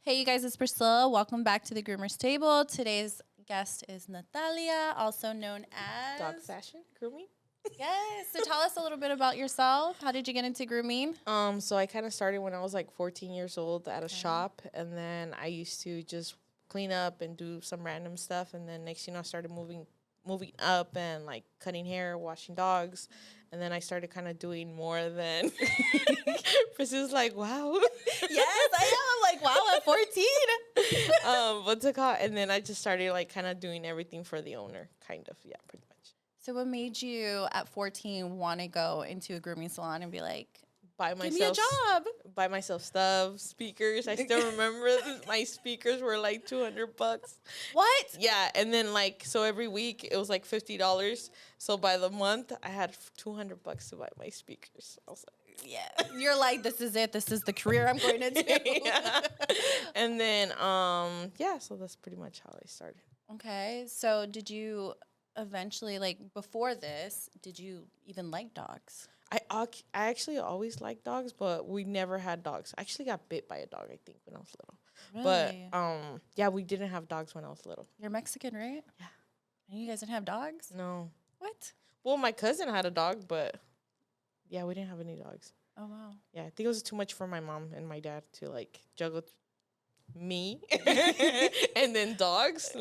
Hey, you guys, it's Priscilla. Welcome back to the Groomers table. Today's guest is Natalia, also known as Dog fashion grooming. Yes. So tell us a little bit about yourself. How did you get into grooming? So I kind of started when I was like 14 years old at a shop, and then I used to just clean up and do some random stuff, and then next I started moving up and like cutting hair, washing dogs, and then I started kind of doing more than. Priscilla's like, wow. Yes, I am. I'm like, wow, at 14. What's it called? And then I just started like kind of doing everything for the owner, kind of, yeah, pretty much. So what made you at 14 want to go into a grooming salon and be like, Buy give me a job? Buy myself stuff, speakers. I still remember my speakers were like $200. What? Yeah, and then like so every week it was like $50. So by the month I had $200 to buy my speakers. I was like, Yeah. You're like, this is it. This is the career I'm going to do. yeah. And then so that's pretty much how I started. Okay. So did you eventually, like before this, did you even like dogs? I actually always liked dogs, but we never had dogs. I actually got bit by a dog, I think, when I was little. Really? But yeah, we didn't have dogs when I was little. You're Mexican, right? Yeah. And you guys didn't have dogs? No. What? Well, my cousin had a dog, but yeah, we didn't have any dogs. Oh, wow. Yeah, I think it was too much for my mom and my dad to like juggle me and then dogs.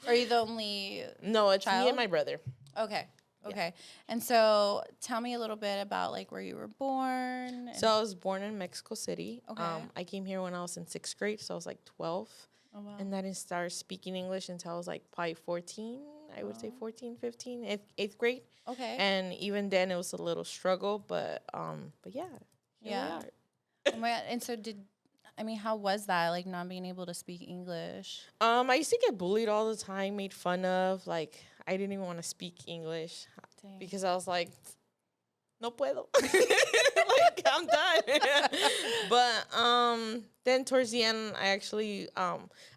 Are you the only No, it's child? me and my brother. Okay. Okay. And so tell me a little bit about like where you were born. And So I was born in Mexico City. Okay. I came here when I was in 6th grade, so I was like 12. Oh, wow. And I didn't start speaking English until I was like probably 14. I would say 14, 15, 8th grade. Okay. And even then it was a little struggle, but yeah. here we Yeah. are. Oh my God. And so how was that, like not being able to speak English? I used to get bullied all the time, made fun of. Like, I didn't even want to speak English because I was like, no puedo. Like, I'm done. But then towards the end, I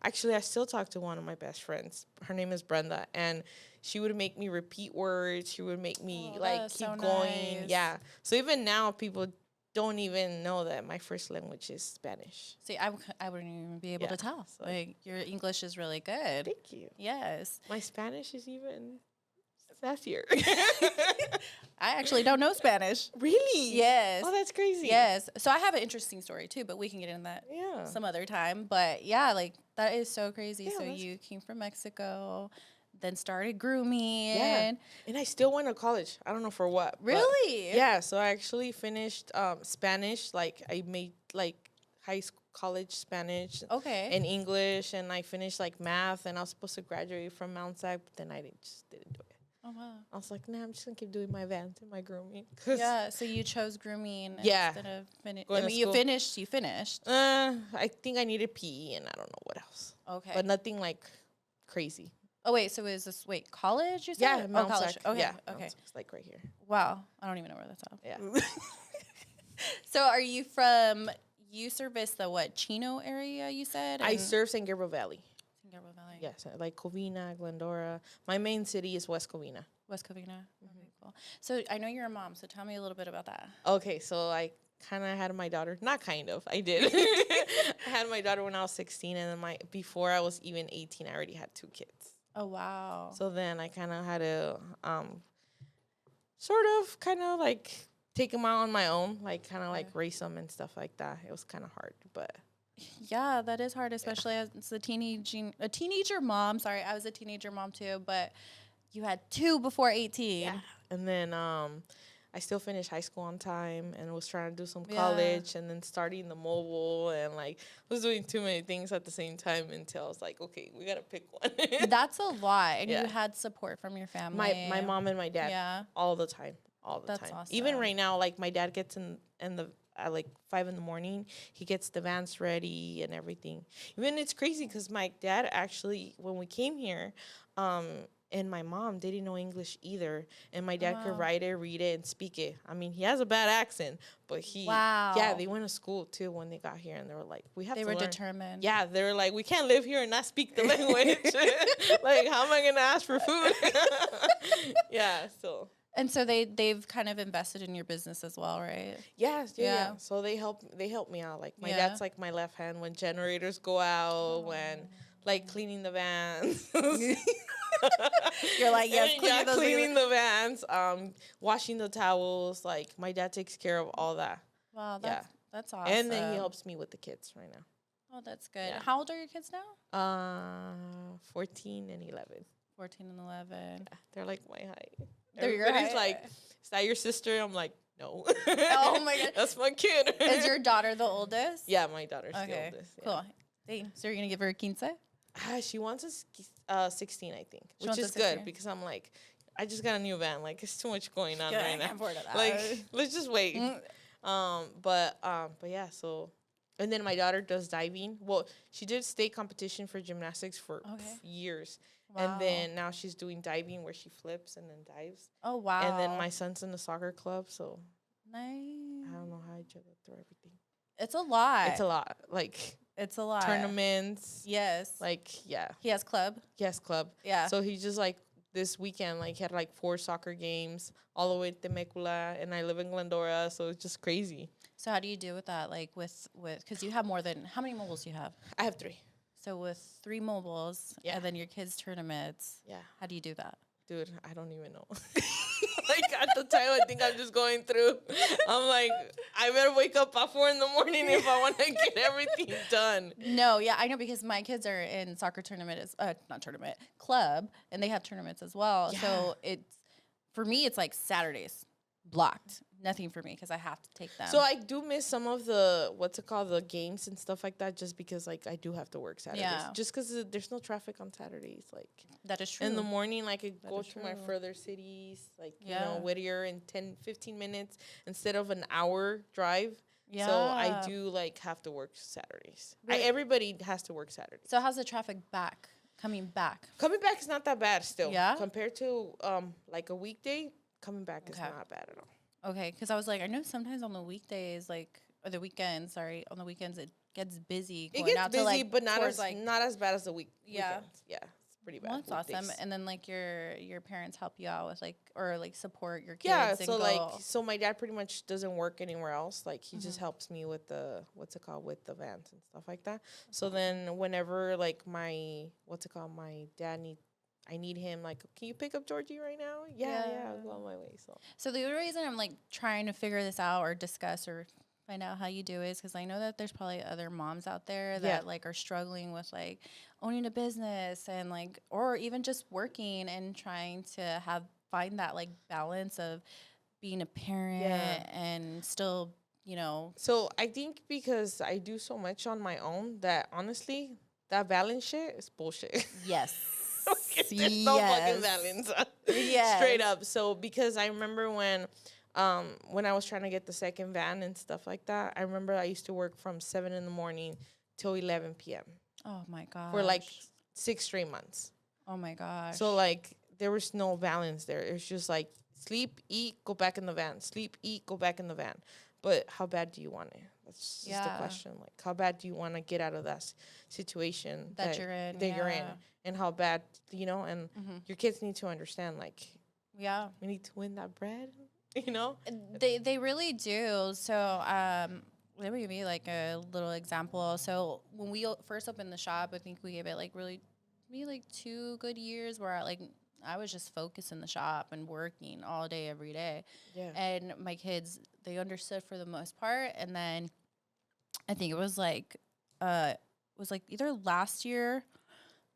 I still talk to one of my best friends. Her name is Brenda, and she would make me repeat words. She would make me keep so going. nice. Yeah. So even now, people don't even know that my first language is Spanish. See, I wouldn't even be able to tell. So Like, your English is really good. Thank you. Yes. My Spanish is even sassier. I actually don't know Spanish. Really? Yes. Oh, that's crazy. Yes. So I have an interesting story too, but we can get into that Yeah. some other time. But yeah, like that is so crazy. Yeah, So you came from Mexico, then started grooming. Yeah. And I still went to college. I don't know for what. but Really? Yeah. So I actually finished Spanish. Like I made like high school, college Spanish. Okay. And English, and I finished like math, and I was supposed to graduate from Mount Sac, but then I just didn't do it. Oh wow. I was like, nah, I'm just gonna keep doing my advance and my grooming. Yeah. So you chose grooming Yeah. instead of finishing. Going I to mean, you school. finished. You finished. I think I needed PE, and I don't know what else. Okay. But nothing like crazy. Oh wait. So is this college? You said? Yeah, Oh, Mount college. Sac. Okay. Yeah, Okay. It's like right here. Wow. I don't even know where that's at. Yeah. So are you from? You service the what Chino area? You said. I serve San Gabriel Valley. San Gabriel Valley. Yes, like Covina, Glendora. My main city is West Covina. West Covina. Okay, cool. So I know you're a mom. So tell me a little bit about that. Okay, so I kind of had my daughter. Not kind of. I did. I had my daughter when I was 16, and then before I was even 18, I already had 2 kids. Oh wow. So then I kind of had to sort of kind of like take them out on my own, like kind of like race them and stuff like that. It was kind of hard, but Yeah, that is hard, especially as a teenager mom. Sorry, I was a teenager mom too, but you had 2 before 18. yeah. And then I still finished high school on time and was trying to do some college and then starting the mobile and like was doing too many things at the same time until I was like, okay, we gotta pick one. That's a lot. And Yeah. you had support from your family. My mom and my dad all the time. That's time. awesome. Even right now, like my dad gets in the at like 5 a.m, he gets the vans ready and everything. Even it's crazy because my dad actually, when we came here, and my mom, they didn't know English either. And my dad could write it, read it, and speak it. I mean, he has a bad accent, but yeah, they went to school too when they got here, and they were like, we have to learn. They were determined. Yeah, they were like, we can't live here and not speak the language. Like, how am I gonna ask for food? Yeah, so. And so they've kind of invested in your business as well, right? Yeah. So they help me out. Like my Yeah. dad's like my left hand when generators go out, when like cleaning the vans. You're like, yes, Yeah, cleaning those. cleaning the vans, washing the towels. Like my dad takes care of all that. Wow, Yeah. that's awesome. And then he helps me with the kids right now. Oh, that's good. Yeah. How old are your kids now? 14 and 11. 14 and 11. Yeah, they're like my height. They're your Everybody's height. like, is that your sister? I'm like, no. Oh my God. That's my kid. Is your daughter the oldest? Yeah, my daughter's the Okay, oldest. Yeah. cool. Dang, so you're going to give her a quince? She wants a 16, I think, She which wants a is good 16. because I'm like, I just got a new van. Like, it's too much going on Yeah, I right now. can't afford that. Like, let's just wait. But yeah, so, and then my daughter does diving. Well, she did state competition for gymnastics for years. Wow. And then now she's doing diving where she flips and then dives. Oh, wow. And then my son's in the soccer club, so Nice. I don't know how I juggle through everything. It's a lot. It's a lot. Like, It's a lot. tournaments. Yes. Like, yeah. He has club. Yes, club. Yeah. So he just like this weekend, like he had like 4 soccer games all the way to Temecula, and I live in Glendora, so it's just crazy. So how do you do with that? Like with because you have more than, how many mobiles do you have? I have 3. So with 3 mobiles Yeah. and then your kids' tournaments. Yeah. How do you do that? Dude, I don't even know. Like at the time, I think I'm just going through. I'm like, I better wake up at 4 in the morning if I want to get everything done. No, yeah, I know because my kids are in soccer tournament, not tournament, club, and they have tournaments as well. Yeah. So it's, for me, it's like Saturdays blocked. Nothing for me because I have to take them. So I do miss some of the, the games and stuff like that, just because like I do have to work Saturdays. Yeah. Just because there's no traffic on Saturdays. Like that is true. in the morning, like I go is to my true. further cities, like, Yeah. Whittier in 10-15 minutes instead of an hour drive. Yeah. So I do like have to work Saturdays. Right. Everybody has to work Saturdays. So how's the traffic coming back? Coming back is not that bad still. Yeah? Compared to like a weekday, coming back is Okay. not bad at all. Okay, because I was like, I know sometimes on the weekdays, like, or the weekends, on the weekends it gets busy. It Going gets out busy, to, like, but not towards, as bad as the Yeah. weekends. Yeah, it's pretty bad. Well, that's awesome. weekdays. And then like your parents help you out with like, or like support your kids. Yeah, and so go. like, so my dad pretty much doesn't work anywhere else. Like he just helps me with the with the vans and stuff like that. So then whenever like my my dad I need him, like, can you pick up Georgie right now? Yeah, I'll go on my way. So the only reason I'm like trying to figure this out or discuss or find out how you do is because I know that there's probably other moms out there that like are struggling with like owning a business and like, or even just working and trying to find that like balance of being a parent and still, So I think because I do so much on my own that honestly, that balance shit is bullshit. Yes. There's no fucking balance. Yes. Straight up. So because I remember when I was trying to get the second van and stuff like that, I remember I used to work from 7 in the morning till 11 p.m. Oh my gosh. for like 6 straight months. Oh my gosh. So like there was no balance there. It was just like sleep, eat, go back in the van. Sleep, eat, go back in the van. But how bad do you want it? That's just the question. Like, how bad do you want to get out of that situation that you're in? That you're in, and how bad, and your kids need to understand. Like, we need to win that bread. They really do. So let me give you like a little example. So when we first opened the shop, I think we gave it like maybe like 2 good years where I was just focused in the shop and working all day, every day. Yeah. And my kids, they understood for the most part. And then I think it was like either last year,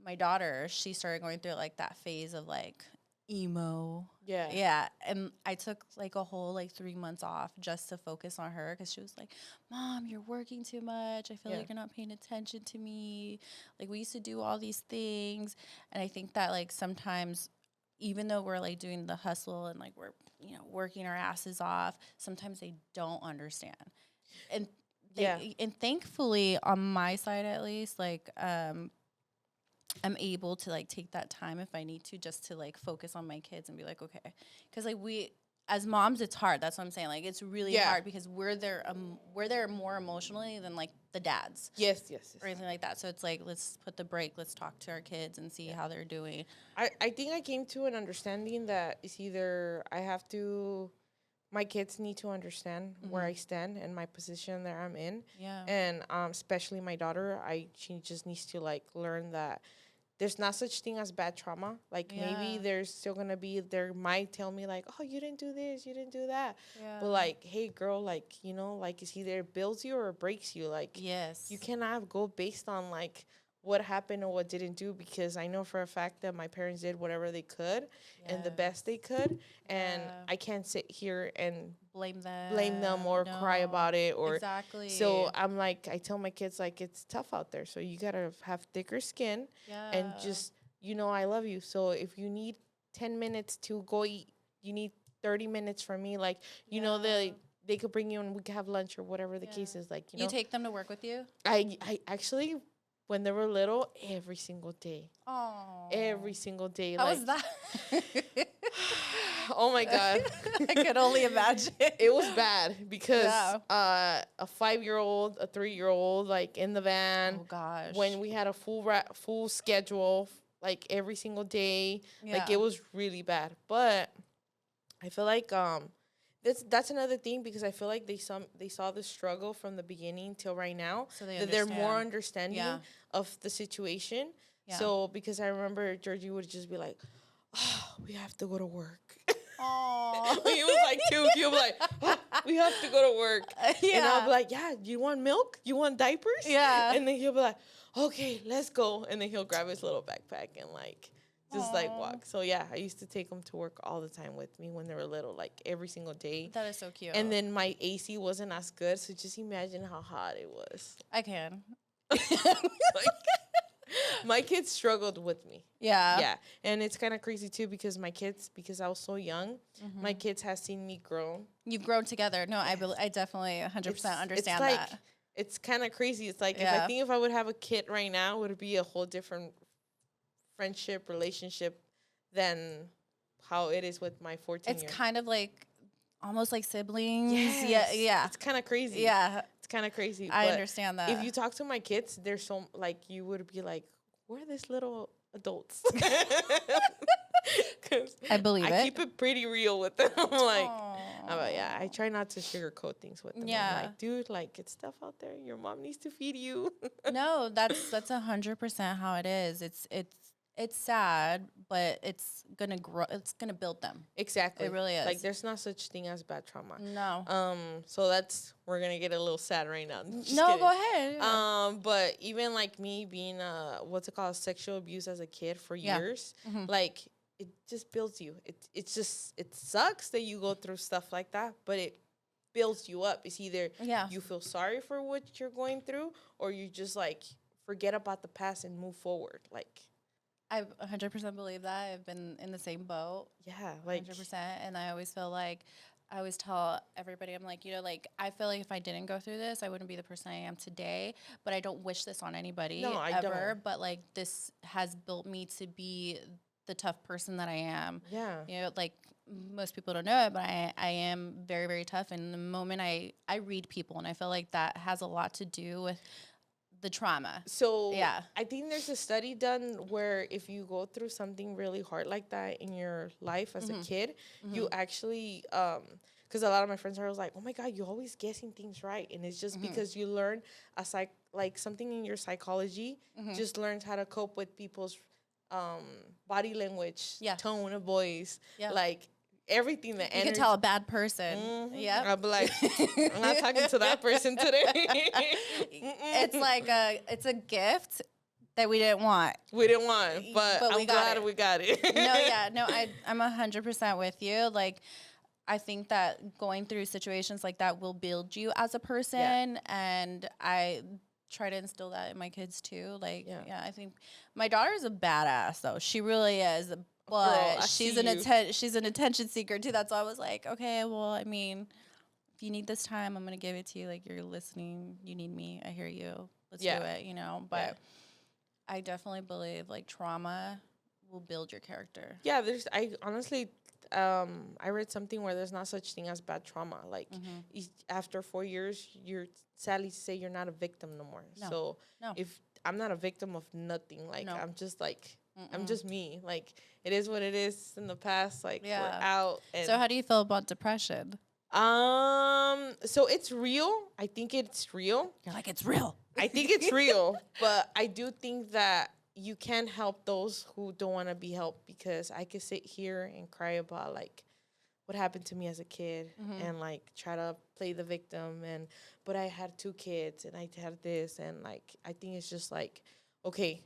my daughter, she started going through like that phase of like emo. Yeah. Yeah. And I took like a whole like 3 months off just to focus on her because she was like, Mom, you're working too much. I feel like you're not paying attention to me. Like we used to do all these things. And I think that like sometimes, even though we're like doing the hustle and like we're, working our asses off, sometimes they don't understand. And and thankfully on my side, at least, like, I'm able to like take that time if I need to, just to like focus on my kids and be like, okay, because like as moms, it's hard. That's what I'm saying. Like it's really hard because we're there more emotionally than like the dads. Yes. Or anything like that. So it's like, let's put the break. Let's talk to our kids and see how they're doing. I think I came to an understanding that it's either I have to, my kids need to understand where I stand and my position that I'm in. Yeah. And especially my daughter, she just needs to like learn that there's not such thing as bad trauma. Like maybe there's still gonna be, there might tell me like, oh, you didn't do this, you didn't do that. Yeah. But like, hey girl, like, you know, like it's either it builds you or it breaks you. Like, Yes. you cannot go based on like what happened or what didn't do, because I know for a fact that my parents did whatever they could and the best they could. And I can't sit here and blame them or cry about it or exactly. So I'm like, I tell my kids like it's tough out there, so you gotta have thicker skin and just, you know, I love you. So if you need 10 minutes to go eat, you need 30 minutes from me. Like, you know, they could bring you and we could have lunch or whatever the case is. Like, you know, you take them to work with you? I actually, when they were little, every single day. Oh, every single day. How like, was that? Oh my God. I could only imagine. It was bad because a 5-year-old, a 3-year-old, like in the van. Oh gosh. When we had a full schedule, like every single day, like it was really bad. But I feel like that's another thing, because I feel like they saw the struggle from the beginning till right now, so they're more understanding of the situation. Yeah. So because I remember Georgie would just be like, oh, we have to go to work. Oh. He was like 2. He'll be like, oh, we have to go to work. And I'll be like, yeah, you want milk? You want diapers? Yeah. And then he'll be like, okay, let's go. And then he'll grab his little backpack and like just like walk. So yeah, I used to take them to work all the time with me when they were little, like every single day. That is so cute. And then my AC wasn't as good, so just imagine how hot it was. I can. Like, my kids struggled with me. Yeah. And it's kind of crazy too, because my kids, because I was so young, my kids have seen me grow. You've grown together. No, I definitely 100% understand like, that. It's kind of crazy. It's like, if I would have a kid right now, it would be a whole different friendship, relationship than how it is with my 14-year-old. It's kind of like almost like siblings. Yes. Yeah. It's kind of crazy. Yeah. It's kind of crazy. I understand that. If you talk to my kids, they're so, like, you would be like, where are these little adults? I believe it. I keep it pretty real with them. I'm like, I try not to sugarcoat things with them. Yeah. I'm like, dude, like, it's stuff out there. Your mom needs to feed you. No, that's 100% how it is. It's sad, but it's gonna grow. It's gonna build them. Exactly. It really is. Like, there's not such thing as bad trauma. No. So we're gonna get a little sad right now. Just no, kidding. go ahead. But even like me being what's it called, sexual abuse as a kid for years, like it just builds you. It sucks that you go through stuff like that, but it builds you up. It's either you feel sorry for what you're going through, or you just like forget about the past and move forward. Like, I 100% believe that. I've been in the same boat. Yeah, like 100%. And I always feel like, I always tell everybody, I'm like, you know, like, I feel like if I didn't go through this, I wouldn't be the person I am today. But I don't wish this on anybody ever. Don't. But like, this has built me to be the tough person that I am. Yeah. You know, like, most people don't know it, but I am very, very tough. And the moment I read people, and I feel like that has a lot to do with the trauma. So I think there's a study done where if you go through something really hard like that in your life as a kid, you actually, because a lot of my friends are like, oh my God, you're always guessing things right. And it's just because you learn like something in your psychology, just learns how to cope with people's body language, tone of voice, like everything. The energy. You can tell a bad person. Yeah, I'll be like, I'm not talking to that person today. It's like it's a gift that we didn't want. But I'm glad we got it. I'm 100% with you. Like, I think that going through situations like that will build you as a person, and I try to instill that in my kids too. Like, I think my daughter is a badass though. She really is. But girl, she's an attention seeker too. That's why I was like, okay, well, I mean, if you need this time, I'm gonna give it to you. Like, you're listening, you need me, I hear you. Let's do it, you know. But I definitely believe like trauma will build your character. Yeah, I honestly I read something where there's not such thing as bad trauma. Like after 4 years, you're sadly to say you're not a victim no more. No. So No. if I'm not a victim of nothing, like No. I'm just like I'm just me. Like it is what it is in the past. Like we're Yeah. out. And So how do you feel about depression? so it's real. I think it's real. You're like, it's real. I think it's real, but I do think that you can help those who don't want to be helped, because I could sit here and cry about like what happened to me as a kid and like try to play the victim, and but I had 2 kids and I had this, and like I think it's just like, okay,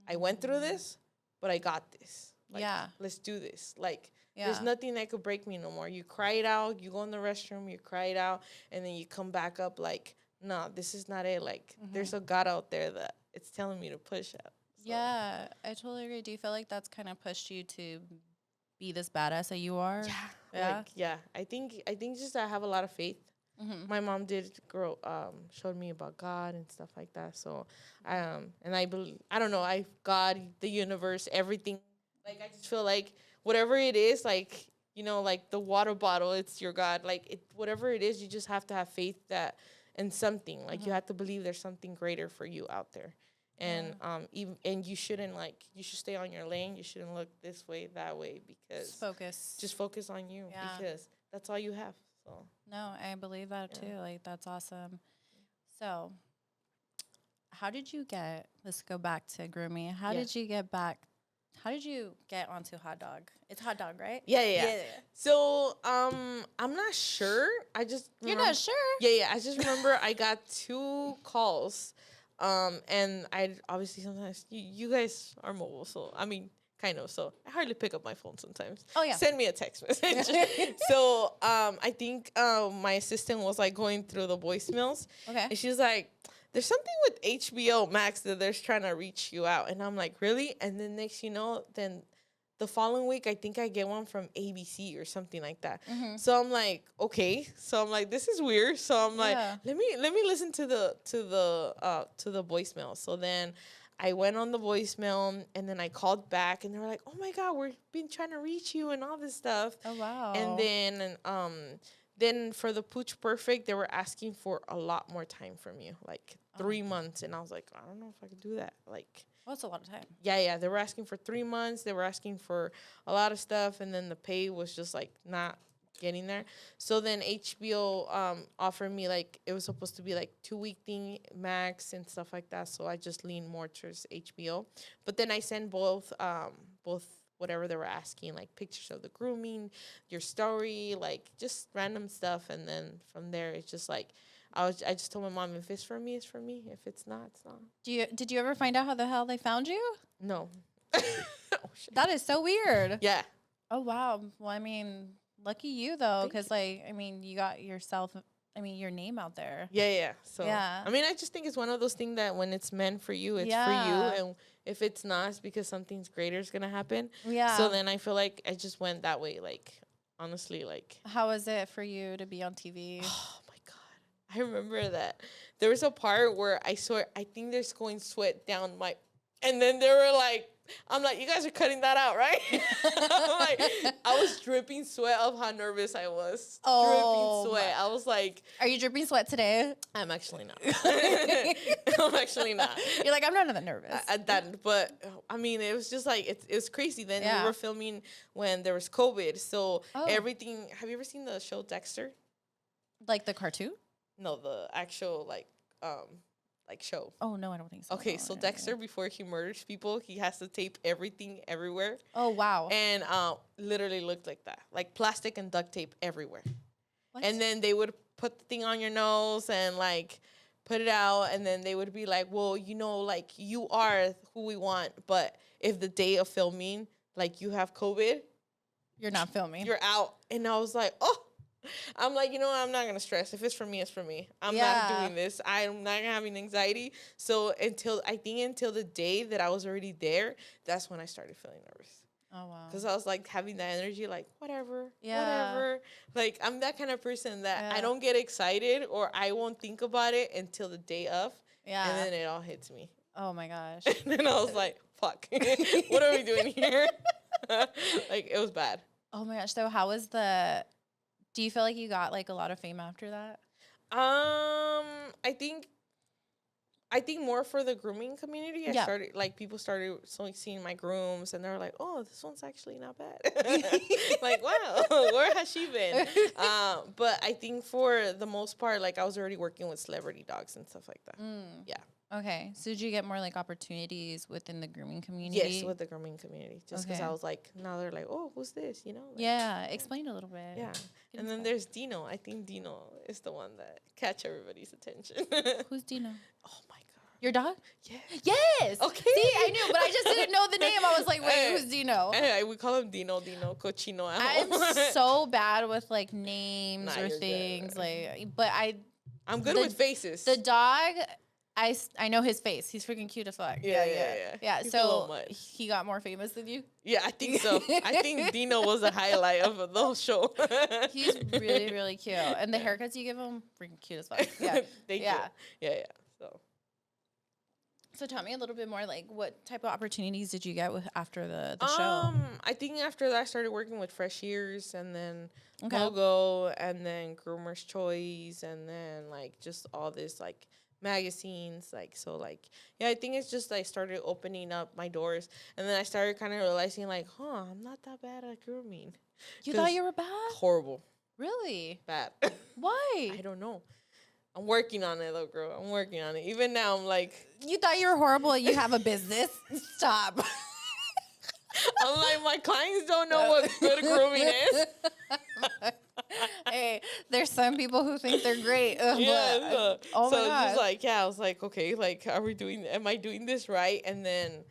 I went through this, but I got this. Like, Yeah. let's do this. Like Yeah. there's nothing that could break me no more. You cry it out, you go in the restroom, you cry it out, and then you come back up like, no, this is not it. Like there's a God out there that it's telling me to push up. So. Yeah, I totally agree. Do you feel like that's kind of pushed you to be this badass that you are? Yeah. Like, yeah. I think just I have a lot of faith. My mom did showed me about God and stuff like that. So, and I believe, I don't know, God, the universe, everything. Like I just feel like whatever it is, like, you know, like the water bottle, it's your God. Like whatever it is, you just have to have faith that in something. Like you have to believe there's something greater for you out there. And and you shouldn't you should stay on your lane. You shouldn't look this way, that way, because just focus on you, because that's all you have. So no, I believe that too. Like that's awesome. So how did you get, let's go back to grooming. How did you get onto hot dog? It's hot dog, right? Yeah. So I'm not sure. I just You're not sure? Yeah. I just remember I got 2 calls. And I obviously sometimes you guys are mobile, so I mean, kind of. So I hardly pick up my phone sometimes. Oh yeah. Send me a text message. So I think my assistant was like going through the voicemails. Okay. And she was like, "There's something with HBO Max that they're trying to reach you out," and I'm like, "Really?" And then next, then the following week, I think I get one from ABC or something like that. So I'm like, okay. So I'm like, this is weird. So I'm like, let me listen to the voicemail. So then I went on the voicemail, and then I called back, and they were like, oh my God, we've been trying to reach you and all this stuff. Oh wow. And then for the Pooch Perfect, they were asking for a lot more time from you, like 3 months. And I was like, I don't know if I could do that. Like, well, that's a lot of time. Yeah. They were asking for 3 months. They were asking for a lot of stuff. And then the pay was just like not getting there. So then HBO offered me, like, it was supposed to be like 2-week thing max and stuff like that. So I just leaned more towards HBO. But then I sent both whatever they were asking, like pictures of the grooming, your story, like just random stuff. And then from there, it's just like, I just told my mom, if it's for me, it's for me. If it's not, it's not. Did you ever find out how the hell they found you? No. Oh, shit. That is so weird. Yeah. Oh wow. Well, I mean, lucky you though, because like, I mean, you got yourself, your name out there. Yeah. So yeah. I mean, I just think it's one of those things that when it's meant for you, it's for you, and if it's not, it's because something's greater is gonna happen. Yeah. So then I feel like I just went that way. Like honestly, like. How was it for you to be on TV? I remember that there was a part where I think there's going sweat down my, and then they were like, I'm like, you guys are cutting that out, right? I'm like, I was dripping sweat of how nervous I was. Oh, dripping sweat. I was like, are you dripping sweat today? I'm actually not. I'm actually not. You're like, I'm not that nervous. But I mean, it was just like, it was crazy. Then we were filming when there was COVID. So everything, have you ever seen the show Dexter? Like the cartoon? No, the actual like show. Oh no, I don't think so. Okay, so Dexter, before he murders people, he has to tape everything everywhere. Oh wow. And literally looked like that, like plastic and duct tape everywhere. What? And then they would put the thing on your nose and like put it out, and then they would be like, well, like you are who we want, but if the day of filming, like you have COVID, you're not filming. You're out. And I was like, oh. I'm like, I'm not going to stress. If it's for me, it's for me. I'm not doing this. I'm not having anxiety. So until the day that I was already there, that's when I started feeling nervous. Oh, wow. Because I was like having that energy, like, whatever. Like, I'm that kind of person that I don't get excited or I won't think about it until the day of. Yeah. And then it all hits me. Oh, my gosh. And then I was like, fuck. What are we doing here? Like, it was bad. Oh my gosh. So how was the, do you feel like you got like a lot of fame after that? I think more for the grooming community. I Yeah. started like people started seeing my grooms, and they're like, "Oh, this one's actually not bad." Like, wow, where has she been? But I think for the most part, like I was already working with celebrity dogs and stuff like that. Yeah. Okay. So did you get more like opportunities within the grooming community? Yes, with the grooming community. Just because Okay. I was like, now they're like, "Oh, who's this?" You know? Like, Yeah. Explain a little bit. yeah. Get And into then that. there's Dino. I think Dino is the one that catch everybody's attention. Who's Dino? Oh my god. Your dog? Yeah. Yes. Okay. See, I knew, but I just didn't know the name. I was like, wait, Hey. who's Dino? Hey, we call him Dino, Cochino. at I'm home. so bad with like names Nah, or you're good. things, like, but I'm good the- with faces. the dog, I know his face. He's freaking cute as fuck. Yeah. He's a So little much. he got more famous than you. Yeah, I think so. I think Dino was the highlight of the whole show. He's really, really cute, and the haircuts you give him, freaking cute as fuck. Yeah, Thank yeah. you. Yeah. So tell me a little bit more, like what type of opportunities did you get with after the show? I think after that I started working with Fresh Ears, and then Okay. Logo, and then Groomers Choice, and then like just all this like magazines, like so like yeah, I think it's just like started opening up my doors, and then I started kind of realizing like, I'm not that bad at grooming. You thought you were bad? Horrible, Really? bad. Why? I don't know. I'm working on it though, girl. I'm working on it. Even now, I'm like, You thought you were horrible. You have a business. Stop. I'm like, my clients don't know what good grooming is. Hey, there's some people who think they're great. Yeah. Oh my so god. just like, yeah, I was like, okay, like, am I doing this right? And then,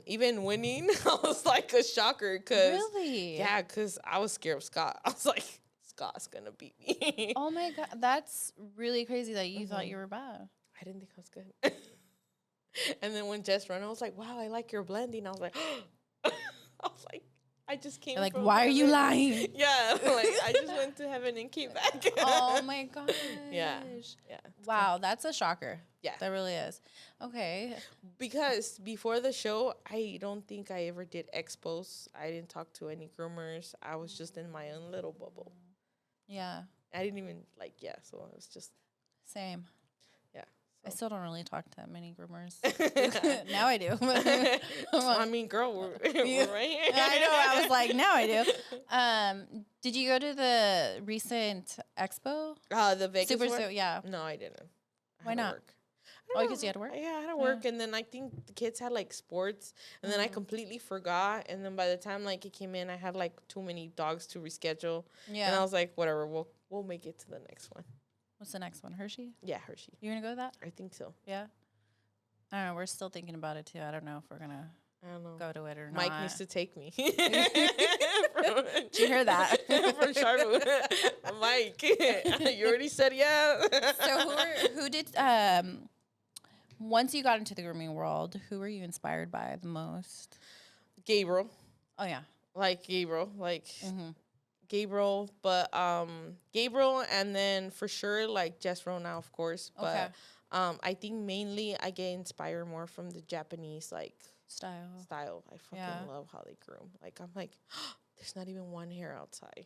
even winning, I was like a shocker, cause Really? yeah, cause I was scared of Scott. I was like, Scott's gonna beat me. Oh my god, that's really crazy that you thought you were bad. I didn't think I was good. And then when Jess ran, I was like, wow, I like your blending. I was like, I just came. You're like, from why are you heaven. lying? Yeah, like I just went to heaven and came back. Oh my gosh. Yeah. Wow, that's a shocker. Yeah. That really is. Okay. Because before the show, I don't think I ever did expos. I didn't talk to any groomers. I was just in my own little bubble. Yeah. I didn't even so it was just Same. yeah. I So. still don't really talk to many groomers. Now I do. I mean, girl, we're right here. I know. I was like, now I do. Did you go to the recent expo? The Vegas Super one? Zoo, yeah. No, I didn't. Why had to not? work. Oh, because you had to work? Yeah, I had to work, and then I think the kids had like sports, and then I completely forgot, and then by the time like it came in, I had like too many dogs to reschedule, Yeah. and I was like, whatever, we'll make it to the next one. What's the next one? Hershey? Yeah, Hershey. You gonna go to that? I think so. Yeah. I don't know. We're still thinking about it too. I don't know if we're gonna I don't know. go to it or Mike not. needs to take me. Did you hear that? From Charlotte. Mike, you already said yeah. So who did once you got into the grooming world, who were you inspired by the most? Gabriel. Oh yeah. Like Gabriel. Like Mm-hmm. Gabriel, but Gabriel, and then for sure like Jess Rona, of course. But Okay. I think mainly I get inspired more from the Japanese like Style. style. I fucking Yeah. love how they groom. Like I'm like, there's not even one hair outside.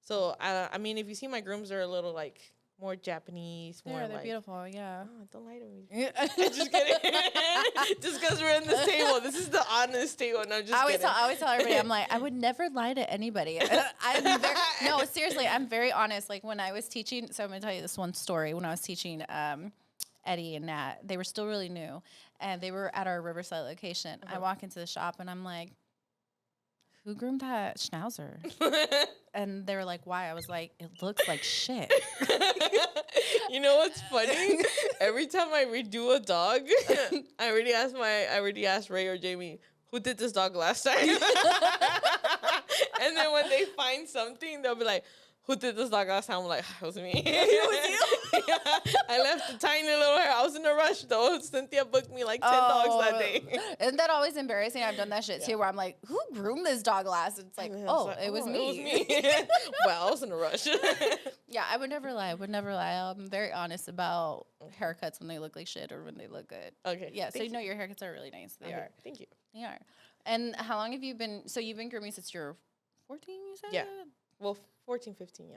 So I mean, if you see my grooms, they're a little like more Japanese, more They're like beautiful. Yeah. Oh, don't lie to me. Yeah. Just kidding. Just because we're in this table. This is the honest table. No, just kidding. I always tell everybody, I'm like, I would never lie to anybody. No, seriously, I'm very honest. Like when I was teaching, so I'm gonna tell you this one story. When I was teaching Eddie and Nat, they were still really new, and they were at our Riverside location. I walk into the shop and I'm like, who groomed that schnauzer? And they were like, why? I was like, it looks like shit. You know what's funny? Every time I redo a dog, I already asked Ray or Jamie, who did this dog last time? And then when they find something, they'll be like, who did this dog last time? I'm like, it was me. It was you? Yeah, I left a tiny little hair. I was in a rush though. Cynthia booked me like 10 dogs that day. Isn't that always embarrassing? I've done that shit too, where I'm like, who groomed this dog last? It's like, And then I was like, it was It me. was me. Well, I was in a rush. Yeah, I would never lie. I'm very honest about haircuts when they look like shit or when they look good. Okay. Yeah, so thank you know your haircuts are really nice. They Okay, are. Thank you. They are. And how long have you been? So you've been grooming since you're 14, you said? Yeah. Well, 14, 15, yeah.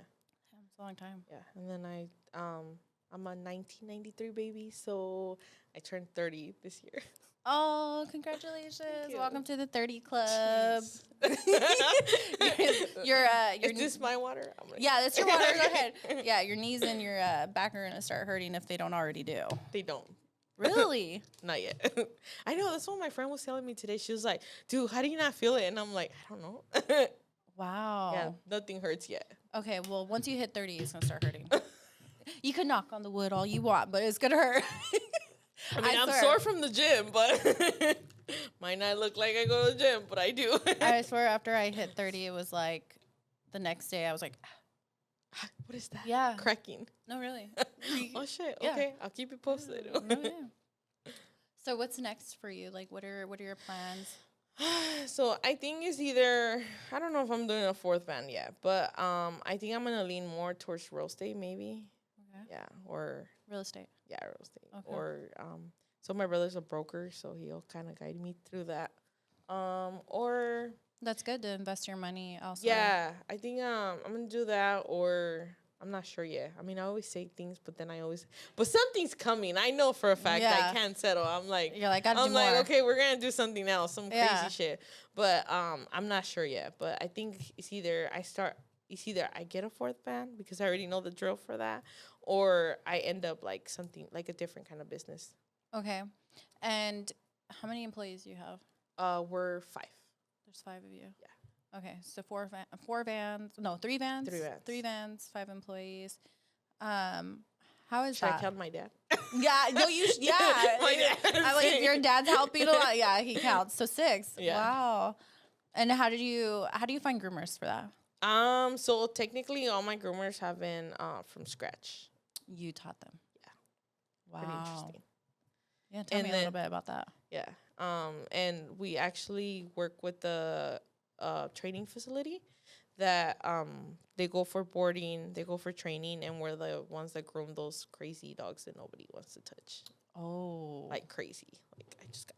Damn, it's a long time. Yeah. And then I'm a 1993 baby, so I turned 30 this year. Oh, congratulations. you. Welcome to the 30 club. Jeez. Your Is this my water? I'm yeah, that's your water. Go ahead. Yeah, your knees and your back are going to start hurting if they don't already do. They don't. Really? Not yet. I know. That's what my friend was telling me today. She was like, dude, how do you not feel it? And I'm like, I don't know. Wow. Yeah, nothing hurts yet. Okay, well, once you hit 30, it's going to start hurting. You can knock on the wood all you want, but it's going to hurt. I mean, I'm sore from the gym, but might not look like I go to the gym, but I do. I swear after I hit 30, it was like the next day I was like, what is that? Yeah. Cracking. No, really. Oh, shit. Yeah. Okay. I'll keep you posted. No, yeah. So what's next for you? Like, what are your plans? So I think it's either, I don't know if I'm doing a fourth band yet, but I think I'm going to lean more towards real estate maybe. Okay. Yeah. Or Real estate. yeah, real estate. Okay. Or so my brother's a broker, so he'll kind of guide me through that. Or That's good to invest your money also. yeah, I think I'm gonna do that, or I'm not sure yet. I mean, I always say things, but then but something's coming. I know for a fact Yeah. I can't settle. I'm like, You're like, gotta I'm do like, more. okay, we're gonna do something else, some Yeah. crazy shit. But I'm not sure yet. But I think it's either I get a fourth band because I already know the drill for that, or I end up like something like a different kind of business. Okay. And how many employees do you have? We're 5. There's 5 of you. Yeah. Okay, so 3 vans. 3 vans. 3 vans, 5 employees. How is Should I that? count my dad? Yeah, no, yeah. My dad. I like if your dad's helping a lot. Yeah, he counts. So 6. Yeah. Wow. And how do you find groomers for that? So technically all my groomers have been from scratch. You taught them. Yeah. Wow. Pretty interesting. Yeah, tell me a little bit about that. Yeah. And we actually work with the training facility that they go for boarding, they go for training, and we're the ones that groom those crazy dogs that nobody wants to touch. Oh. Like crazy. Like I just got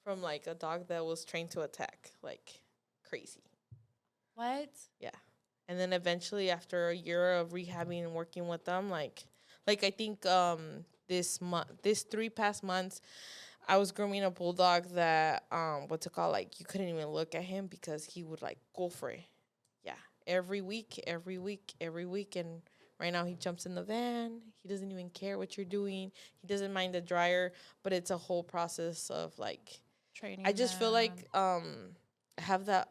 from like a dog that was trained to attack. Like crazy. What? Yeah. And then eventually after a year of rehabbing and working with them, like I think this 3 past months, I was grooming a bulldog that like you couldn't even look at him because he would like go for it. Yeah. Every week. And right now he jumps in the van. He doesn't even care what you're doing. He doesn't mind the dryer, but it's a whole process of like Training. I just feel like I have that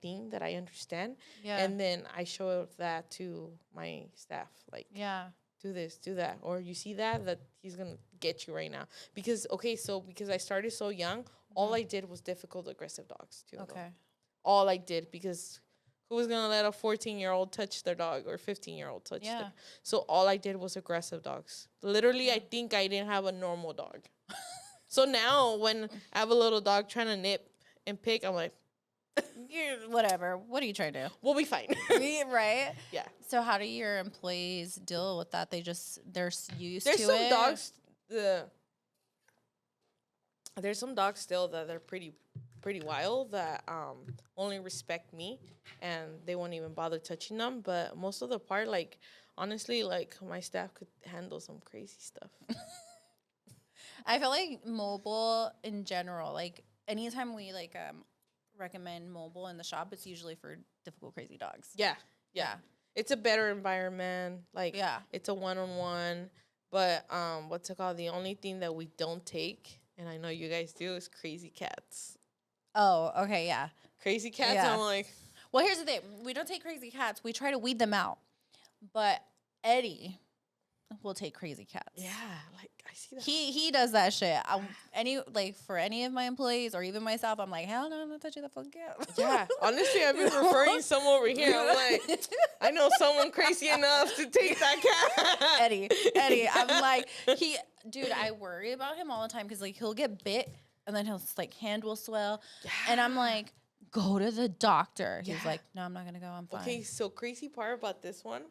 thing that I understand. Yeah. And then I show that to my staff. Like, yeah. do this, do that. Or you see that he's going to get you right now. Because I started so young, all I did was difficult, aggressive dogs. Okay. All I did, because who was going to let a 14-year-old touch their dog or 15-year-old touch them? So all I did was aggressive dogs. Literally, I think I didn't have a normal dog. So now when I have a little dog trying to nip and pick, I'm like, whatever. What are you trying to do? we'll be fine. Right? Yeah. So how do your employees deal with that? They're used There's to some it? dogs. There's some dogs still that are pretty wild that only respect me and they won't even bother touching them. But most of the part, like honestly, like my staff could handle some crazy stuff. I feel like mobile in general, like anytime we like recommend mobile in the shop, it's usually for difficult, crazy dogs. Yeah. It's a better environment. Like it's a one-on-one. But what's it called? The only thing that we don't take, and I know you guys do, is crazy cats. Oh, okay, yeah. Crazy cats. Yeah. I'm like, well, here's the thing: we don't take crazy cats. We try to weed them out. But Eddie will take crazy cats. yeah, like I see that. He does that shit. For any of my employees or even myself, I'm like, hell no, I'm not touching that fucking cat. Yeah, honestly, I've been referring some over here. I'm like, I know someone crazy enough to take that cat. Eddie. I'm like, dude, I worry about him all the time because like he'll get bit and then hand will swell, and I'm like, go to the doctor. He's like, no, I'm not gonna go. I'm fine. Okay, so crazy part about this one.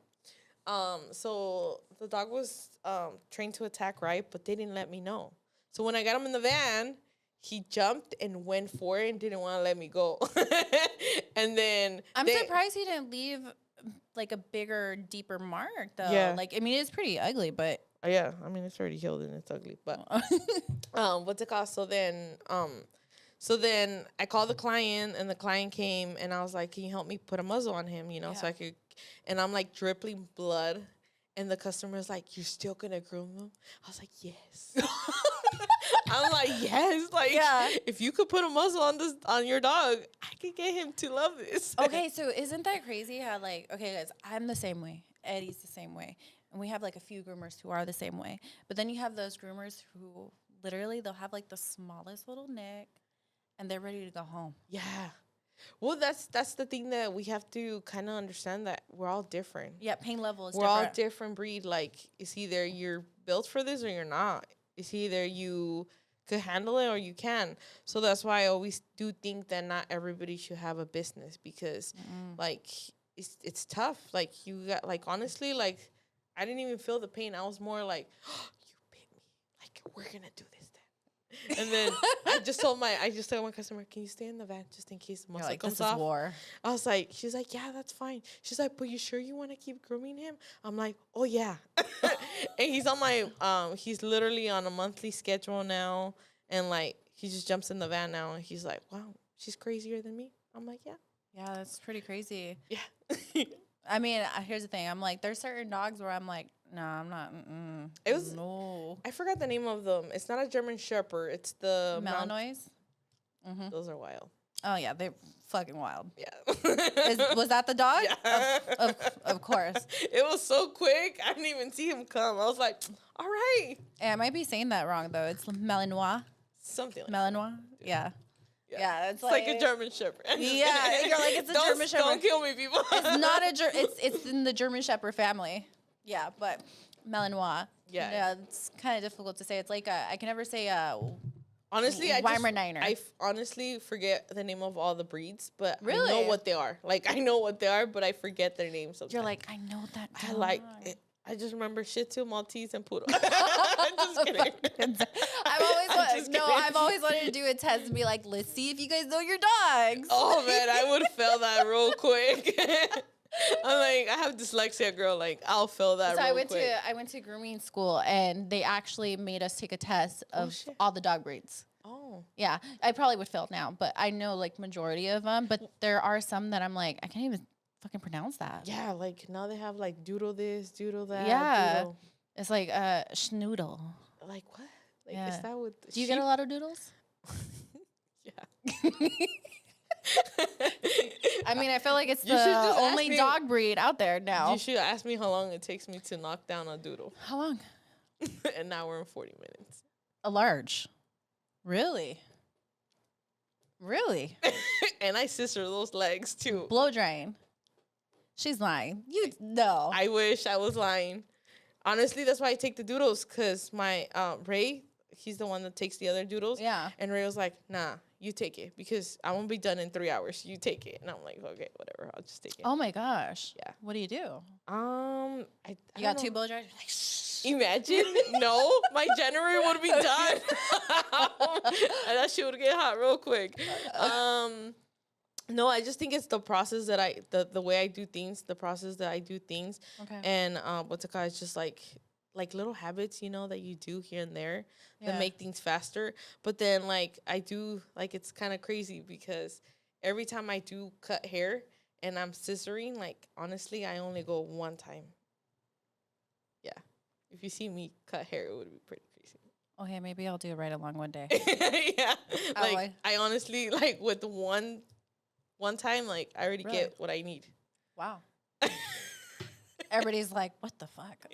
So the dog was trained to attack, right? But they didn't let me know. So when I got him in the van, he jumped and went for it and didn't want to let me go. And then I'm surprised he didn't leave like a bigger, deeper mark though. Yeah. Like, I mean, it's pretty ugly, but yeah, I mean it's already healed and it's ugly. But what's it called? So then I called the client and the client came and I was like, can you help me put a muzzle on him? So I could, and I'm like dripping blood. And the customer's like, you're still going to groom him? I was like, yes. I'm like, yes. Like, if you could put a muzzle on your dog, I could get him to love this. Okay, so isn't that crazy how, like, okay, guys, I'm the same way. Eddie's the same way. And we have, like, a few groomers who are the same way. But then you have those groomers who literally, they'll have, like, the smallest little neck, and they're ready to go home. Yeah. Well, that's the thing that we have to kind of understand, that we're all different. Yeah, pain level is we're different. all different breed. Like, it's either you're built for this or you're not. It's either you could handle it or you can. So that's why I always do think that not everybody should have a business, because like it's tough. Like, you got, like, honestly, like, I didn't even feel the pain. I was more like, oh, you bit me. Like, we're gonna do this then. And then I just told my customer, can you stay in the van just in case the muscle comes off? War. I was like, she's like, yeah, that's fine. She's like, but you sure you want to keep grooming him? I'm like, oh yeah. And he's on my he's literally on a monthly schedule now, and like he just jumps in the van now, and he's like, wow, she's crazier than me. I'm like, yeah. Yeah, that's pretty crazy. Yeah. I mean, here's the thing. I'm like, there's certain dogs where I'm like, no, I'm not. No. I forgot the name of them. It's not a German Shepherd. It's the Malinois. Those are wild. Oh yeah, they're fucking wild. Yeah. Was that the dog? Yeah. Of course. It was so quick. I didn't even see him come. I was like, all right. Yeah, I might be saying that wrong though. It's Malinois. Something like Malinois. that. Yeah. Yeah, it's like a German Shepherd. Yeah, you're like, it's a German Shepherd. Don't kill me, people. It's not a it's in the German Shepherd family. Yeah, but Malinois. Yeah, it's kind of difficult to say. It's like I can never say honestly, Weimaraner. I honestly forget the name of all the breeds, but really? I know what they are. Like, I know what they are, but I forget their names sometimes. You're like, I know that dog. I like it. I just remember Shih Tzu, Maltese, and Poodle. I'm just kidding. I've always wanted to do a test and be like, let's see if you guys know your dogs. Oh man, I would fail that real quick. I'm like, I have dyslexia, girl. Like, I'll fail that. So I went to grooming school, and they actually made us take a test of all the dog breeds. Oh. Yeah, I probably would fail now, but I know like majority of them. But there are some that I'm like, I can't even fucking pronounce that. Yeah, like now they have like doodle this, doodle that. Yeah, doodle. It's like schnoodle. Like what? Like, is that what? Do you get a lot of doodles? Yeah. I mean, I feel like it's the only dog breed out there now. You should ask me how long it takes me to knock down a doodle. How long? An hour and 40 minutes. A large. Really? Really? And I scissor those legs too. Blow drying. She's lying. You know. I wish I was lying. Honestly, that's why I take the doodles, because my Ray, he's the one that takes the other doodles. Yeah. And Ray was like, nah, you take it, because I won't be done in 3 hours. You take it. And I'm like, okay, whatever. I'll just take it. Oh my gosh. Yeah. What do you do? I you got 2 blow dryers? Like, imagine. No, my generator would be done. And that shit would get hot real quick. No, I just think it's the process that the way I do things, the process that I do things. Okay. And what's it called? It's just like little habits, that you do here and there that make things faster. But then like I do, like, it's kind of crazy, because every time I do cut hair and I'm scissoring, like, honestly, I only go one time. Yeah. If you see me cut hair, it would be pretty crazy. Okay, maybe I'll do a ride along one day. Yeah. Like, I honestly, like, with one time, like, I already get what I need. Wow. Everybody's like, what the fuck?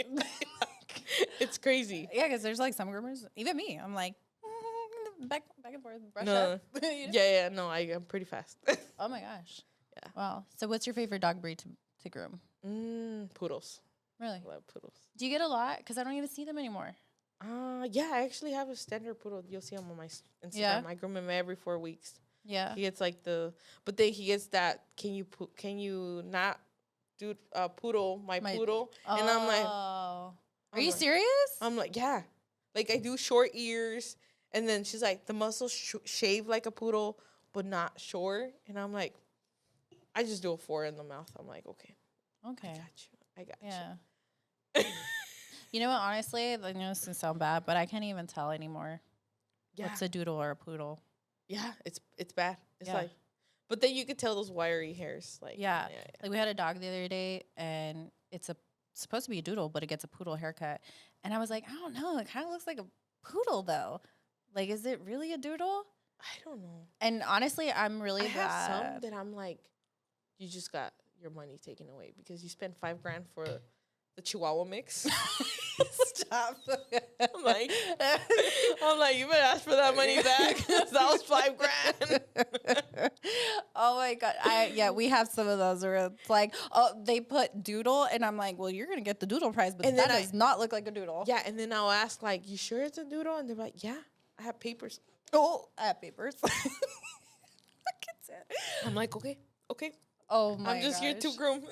It's crazy. Yeah, because there's like some groomers, even me. I'm like, back and forth, brush no. up. No, I'm pretty fast. Oh my gosh. Yeah. Wow. So what's your favorite dog breed to groom? Poodles. Really? I love poodles. Do you get a lot? Because I don't even see them anymore. Yeah, I actually have a standard poodle. You'll see him on my Instagram. Yeah. I groom him every 4 weeks. Yeah. He gets like but then he gets that, can you not do poodle, my poodle? And I'm like, are you serious? I'm like, yeah. Like, I do short ears, And then she's like, the muscles shave like a poodle, but not short. And I'm like, I just do a 4 in the mouth. I'm like, okay. Okay. I got you. You know what? Honestly, I know this can sound bad, but I can't even tell anymore. Yeah. What's a doodle or a poodle? Yeah, it's bad. It's like, but then you could tell those wiry hairs. Like Like we had a dog the other day, and it's supposed to be a doodle, but it gets a poodle haircut. And I was like, I don't know. It kind of looks like a poodle, though. Like, is it really a doodle? I don't know. And honestly, I'm really I have some that I'm like, you just got your money taken away because you spent $5,000 for the Chihuahua mix. Stop. I'm like, you better ask for that money back. That was $5,000. Oh my God. We have some of those where it's like, oh, they put doodle, and I'm like, well, you're gonna get the doodle prize, but that does not look like a doodle. Yeah, and then I'll ask, like, you sure it's a doodle? And they're like, yeah, I have papers. Oh, I have papers. I'm like, okay. Oh my I'm just gosh. here to groom,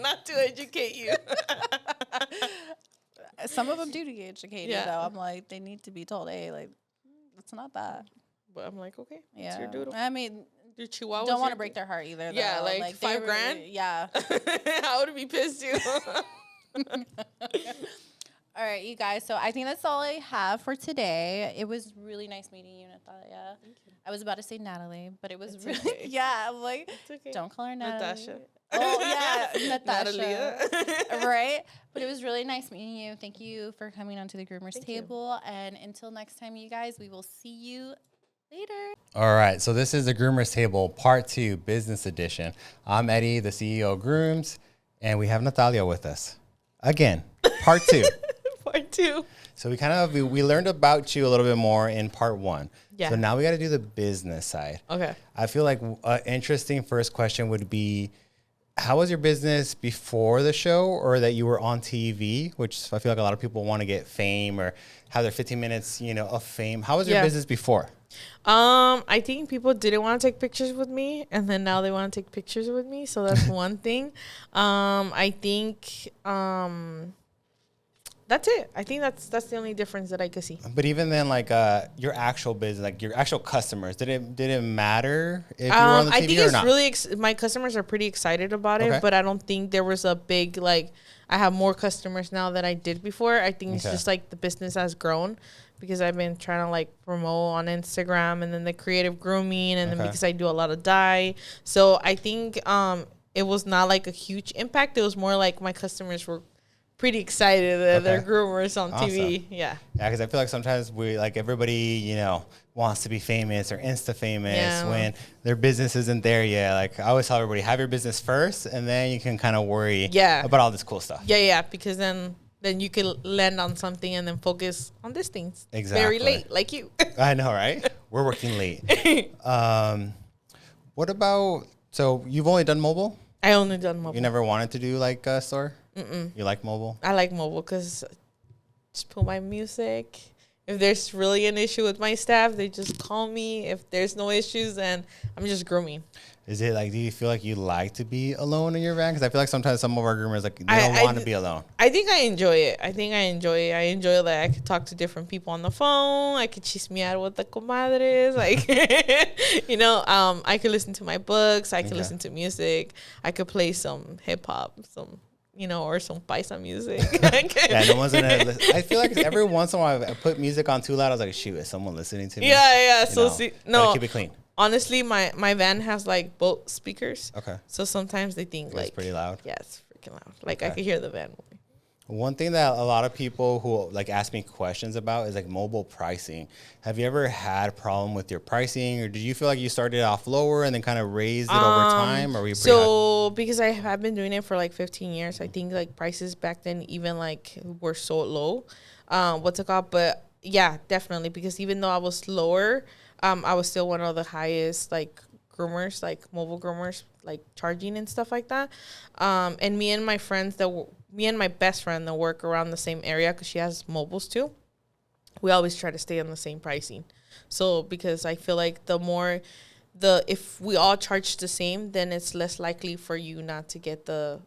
not to educate you. Some of them do get educated, though. I'm like, they need to be told, hey, like, it's not that. But I'm like, okay, it's your doodle. I mean, your Chihuahua. Don't want to break their heart either, though. Yeah, like $5,000? Really, yeah. I would be pissed, too. All right, you guys. So I think that's all I have for today. It was really nice meeting you, Natalia. Thank you. I was about to say Natalie, but it was it's really, okay. Yeah, I'm like, okay. Don't call her Natalie. Natasha. Oh, yeah, Natasha. Natalia. Right? But it was really nice meeting you. Thank you for coming onto the Groomers table. And until next time, you guys, we will see you later. All right, so this is the Groomers Table, Part 2, Business Edition. I'm Eddie, the CEO of Grooms, and we have Natalia with us. Again, Part 2. Part 2. So we learned about you a little bit more in Part 1. Yeah. So now we got to do the business side. Okay. I feel like an interesting first question would be, how was your business before the show, or that you were on TV, which I feel like a lot of people want to get fame or have their 15 minutes, of fame. How was your business before? I think people didn't want to take pictures with me, and then now they want to take pictures with me. So that's one thing. I think that's it. I think that's the only difference that I could see. But even then, like your actual business, like your actual customers, did it matter if you were on the TV I think or it's not? really my customers are pretty excited about it, but I don't think there was a big like. I have more customers now than I did before. I think it's just like the business has grown because I've been trying to like promote on Instagram, and then the creative grooming, and then because I do a lot of dye. So I think it was not like a huge impact. It was more like my customers were pretty excited that they're groomers on TV. Yeah. Yeah, because I feel like sometimes everybody, wants to be famous or Insta famous when their business isn't there yet. Like I always tell everybody, have your business first, and then you can kind of worry about all this cool stuff. Yeah, because then you can land on something and then focus on these things. Exactly. Very late, like you. I know, right? We're working late. What about, so you've only done mobile? I only done mobile. You never wanted to do like a store? Mm-mm. You like mobile? I like mobile because just put my music. If there's really an issue with my staff, they just call me. If there's no issues, then I'm just grooming. Is it like, do you feel like you like to be alone in your van? Because I feel like sometimes some of our groomers, like, they don't want to be alone. I think I enjoy it. I enjoy that I could talk to different people on the phone. I could chismear with the comadres. Like, I could listen to my books. I could listen to music. I could play some hip hop, or some paisa music. Yeah, no one's gonna listen. I feel like every once in a while I put music on too loud. I was like, shoot, is someone listening to me? Yeah. Keep it clean. Honestly, my van has like both speakers. Okay. So sometimes they think it's pretty loud. Yeah, it's freaking loud. Like I could hear the van moving. One thing that a lot of people who like ask me questions about is like mobile pricing. Have you ever had a problem with your pricing, or did you feel like you started off lower and then kind of raised it over time, or were you pretty high? Because I have been doing it for like 15 years, I think like prices back then even like were so low. But yeah, definitely, because even though I was lower, I was still one of the highest like groomers, like mobile groomers, like charging and stuff like that. And me and my best friend that work around the same area, because she has mobiles too, we always try to stay on the same pricing. So because I feel like if we all charge the same, then it's less likely for you not to get the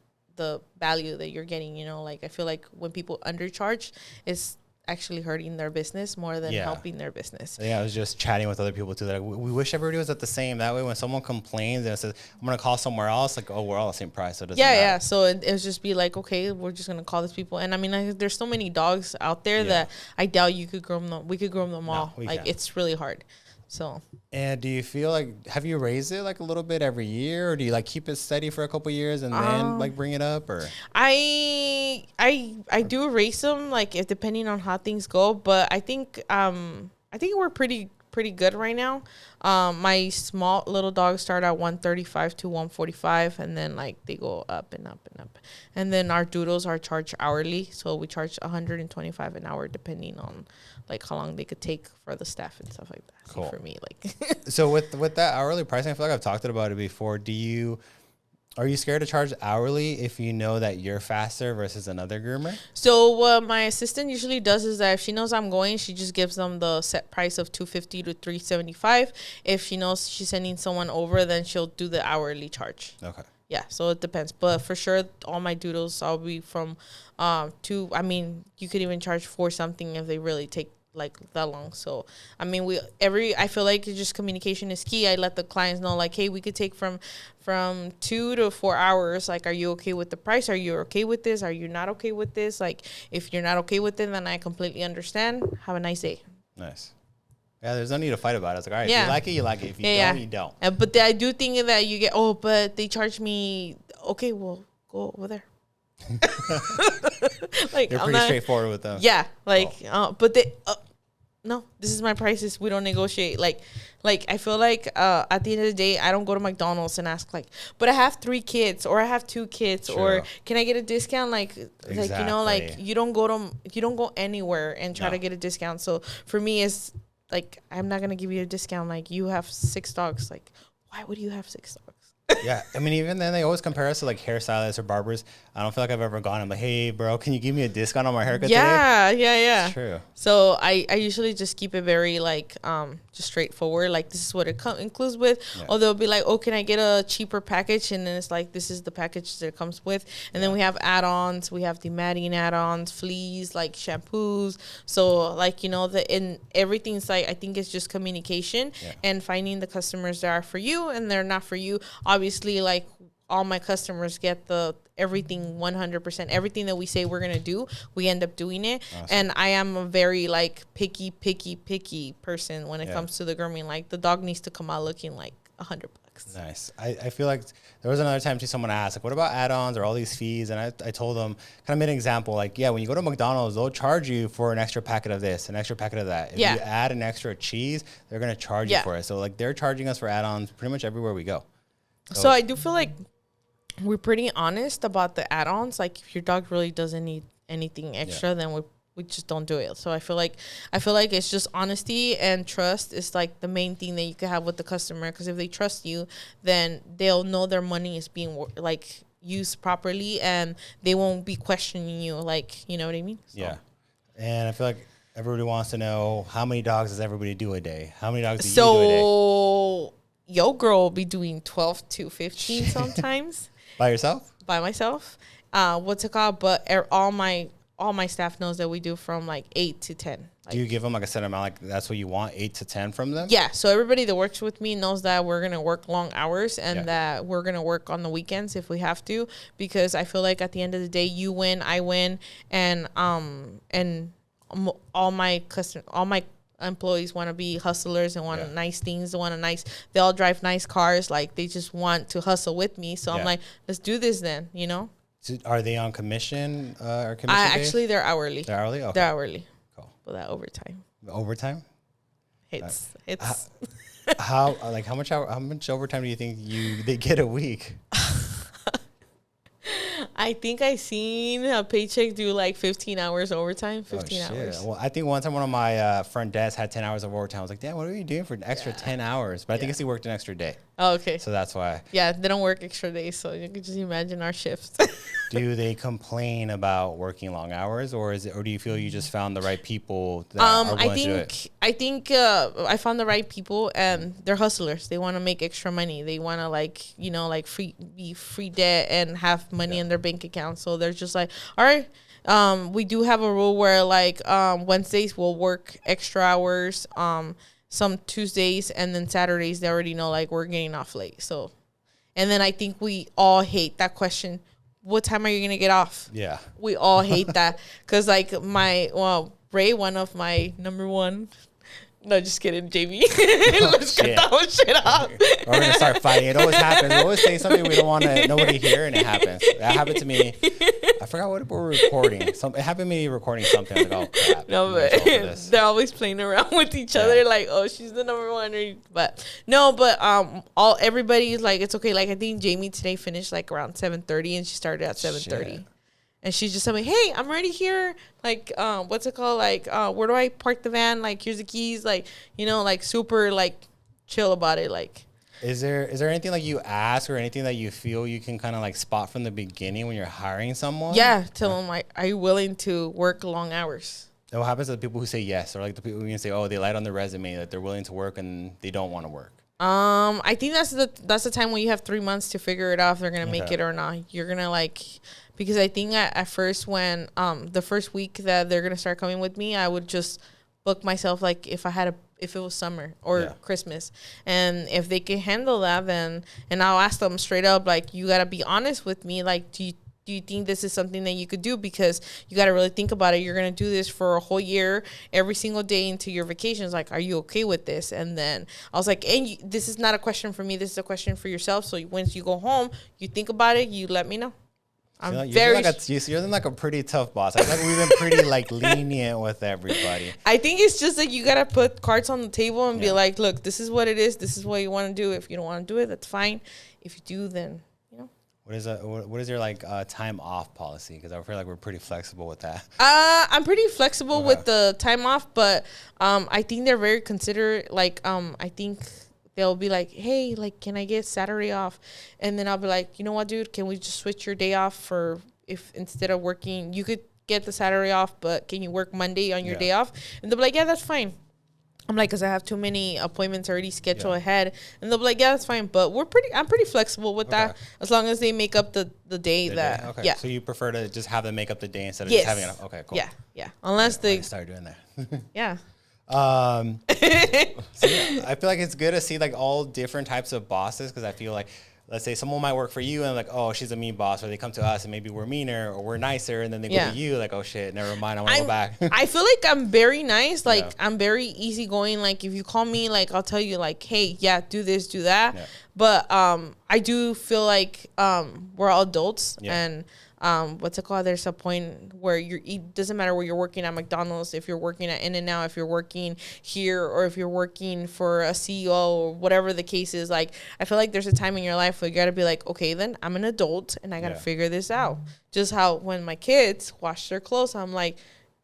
value that you're getting. Like I feel like when people undercharge, it's actually hurting their business more than helping their business. Yeah, I was just chatting with other people too. That we wish everybody was at the same. That way, when someone complains and says, "I'm gonna call somewhere else," like, oh, we're all the same price. So it doesn't matter. So it was just be like, okay, we're just gonna call these people. And I mean, there's so many dogs out there that I doubt you could groom them. We could groom them all. Like it's really hard. So. And do you feel like, have you raised it like a little bit every year, or do you like keep it steady for a couple years and then like bring it up? Or I do raise them, like, if depending on how things go, but I think we're pretty good right now. My small little dogs start at 135 to 145, and then like they go up and up and up. And then our doodles are charged hourly, so we charge 125 an hour depending on like how long they could take for the staff and stuff like that. Cool. So for me, like so with that hourly pricing, I feel like I've talked about it before. Are you scared to charge hourly if you know that you're faster versus another groomer? So what my assistant usually does is that if she knows I'm going, she just gives them the set price of $250 to $375. If she knows she's sending someone over, then she'll do the hourly charge. Okay. Yeah, so it depends. But for sure, all my doodles, I'll be from I mean, you could even charge for something if they really take like that long. So I mean, I feel like it's just communication is key. I let the clients know, like, hey, we could take from 2 to 4 hours. Like, are you okay with the price? Are you okay with this? Are you not okay with this? Like, if you're not okay with it, then I completely understand. Have a nice day. Nice. Yeah, there's no need to fight about it. It's like, all right, if you like it, you like it. If you don't, you don't. But I do think that you get, but they charge me. Okay, well, go over there. Like, you're pretty straightforward with them. Yeah, like, but they, no, this is my prices. We don't negotiate. Like I feel like at the end of the day, I don't go to McDonald's and ask like, but I have 3 kids or I have 2 kids or can I get a discount? Like you know, like you don't go anywhere and try to get a discount. So for me, it's like, I'm not gonna give you a discount. Like, you have 6 dogs. Like, why would you have 6 dogs? Yeah, I mean, even then they always compare us to like hairstylists or barbers. I don't feel like I've ever gone and like, hey, bro, can you give me a discount on my haircut today? Yeah. It's true. So I usually just keep it very like just straightforward. Like, this is what it includes with. Yeah. Or they'll be like, oh, can I get a cheaper package? And then it's like, this is the package that it comes with. And then we have add-ons. We have the matting add-ons, fleas, like shampoos. So like, you know, everything's like, I think it's just communication and finding the customers that are for you and they're not for you. Obviously, like, all my customers get everything 100%. Everything that we say we're gonna do, we end up doing it. Awesome. And I am a very like picky person when it comes to the grooming. Like, the dog needs to come out looking like $100. Nice. I feel like there was another time someone asked, like, what about add-ons or all these fees? And I told them, kind of made an example, like, when you go to McDonald's, they'll charge you for an extra packet of this, an extra packet of that. If you add an extra cheese, they're gonna charge you for it. So like, they're charging us for add-ons pretty much everywhere we go. So I do feel like we're pretty honest about the add-ons. Like, if your dog really doesn't need anything extra, then we just don't do it. So I feel like it's just honesty and trust is like the main thing that you can have with the customer. Because if they trust you, then they'll know their money is being like used properly, and they won't be questioning you. Like, you know what I mean? So. Yeah. And I feel like everybody wants to know, how many dogs does everybody do a day? How many dogs do you do a day? So your girl will be doing 12 to 15 sometimes. By yourself? By myself. What's it called? But all my staff knows that we do from like 8 to 10. Like, do you give them like a set amount, like that's what you want, 8 to 10 from them? Yeah. So everybody that works with me knows that we're gonna work long hours and that we're gonna work on the weekends if we have to, because I feel like at the end of the day, you win, I win, and all my employees want to be hustlers and want nice things. They all drive nice cars. Like, they just want to hustle with me. So I'm like, let's do this then, you know? So are they on commission or commission actually, they're hourly. They're hourly? Okay. They're hourly. Cool. For that overtime. Overtime? It's how much overtime do you think they get a week? I think I seen a paycheck do like 15 hours overtime. 15 hours. Well, I think one time one of my front desks had 10 hours of overtime. I was like, damn, what are you doing for an extra 10 hours? But I think he worked an extra day. Oh, okay. So that's why. Yeah, they don't work extra days, so you can just imagine our shifts. Do they complain about working long hours, or do you feel you just found the right people that are willing to do it? I think I found the right people, and they're hustlers. They want to make extra money. They want to be free debt and have money in their bank account. So they're just like, all right, We do have a rule where like Wednesdays we'll work extra hours. Some Tuesdays and then Saturdays they already know like we're getting off late. So, and then I think we all hate that question. What time are you gonna get off? Yeah. We all hate that because like Ray, one of my number one. No, just kidding, JB. Let's cut that one shit off. Or we're gonna start fighting. It always happens. We always say something we don't want nobody to hear, and it happens. That happened to me. I forgot what we're recording. It happened to me recording something. I was like, oh crap. No, but they're always playing around with each other, like, oh, she's the number one. But no, but everybody's like, it's okay. Like I think Jamie today finished like around 7:30, and she started at 7:30. And she's just like, hey, I'm already here. Like, what's it called? Like, where do I park the van? Like, here's the keys. Like, you know, like super like chill about it. Like, is there anything like you ask or anything that you feel you can kind of like spot from the beginning when you're hiring someone? Yeah, tell them like, are you willing to work long hours? And what happens to the people who say yes, or like the people who can say, oh, they lied on their resume that they're willing to work and they don't want to work? I think that's the time when you have 3 months to figure it out if they're gonna make it or not. You're gonna like. Because I think at first when the first week that they're gonna start coming with me, I would just book myself like if it was summer or Christmas, and if they can handle that, then and I'll ask them straight up like, you gotta be honest with me, like do you think this is something that you could do? Because you got to really think about it. You're going to do this for a whole year, every single day into your vacations. Like, are you okay with this? And then I was like, this is not a question for me. This is a question for yourself. So once you go home, you think about it, you let me know. I'm you're like a pretty tough boss. I feel like we've been pretty like lenient with everybody. I think it's just like you gotta put cards on the table and be like, look, this is what it is. This is what you want to do. If you don't want to do it, that's fine. If you do, then you know. What is your like time off policy? Because I feel like we're pretty flexible with that. I'm pretty flexible with the time off, but I think they're very considerate. Like I think they'll be like, hey, like, can I get Saturday off? And then I'll be like, you know what, dude, can we just switch your day off for if instead of working, you could get the Saturday off, but can you work Monday on your day off? And they'll be like, yeah, that's fine. I'm like, because I have too many appointments already scheduled ahead. And they'll be like, yeah, that's fine. But I'm pretty flexible with that as long as they make up the day that. Day. Okay. Yeah. So you prefer to just have them make up the day instead of just having it. Okay, cool. Yeah. Yeah. Unless they start doing that. Yeah. So I feel like it's good to see like all different types of bosses, because I feel like, let's say someone might work for you and like, oh, she's a mean boss, or they come to us and maybe we're meaner or we're nicer, and then they go to you like, oh shit, never mind, I want to go back. I feel like I'm very nice, like I'm very easygoing. Like if you call me, like I'll tell you like, hey, do this, do that. But I do feel like we're all adults and what's it called? There's a point where it doesn't matter where you're working at McDonald's, if you're working at In-N-Out, if you're working here, or if you're working for a CEO or whatever the case is. Like, I feel like there's a time in your life where you got to be like, okay, then I'm an adult and I got to figure this out. Just how when my kids wash their clothes, I'm like,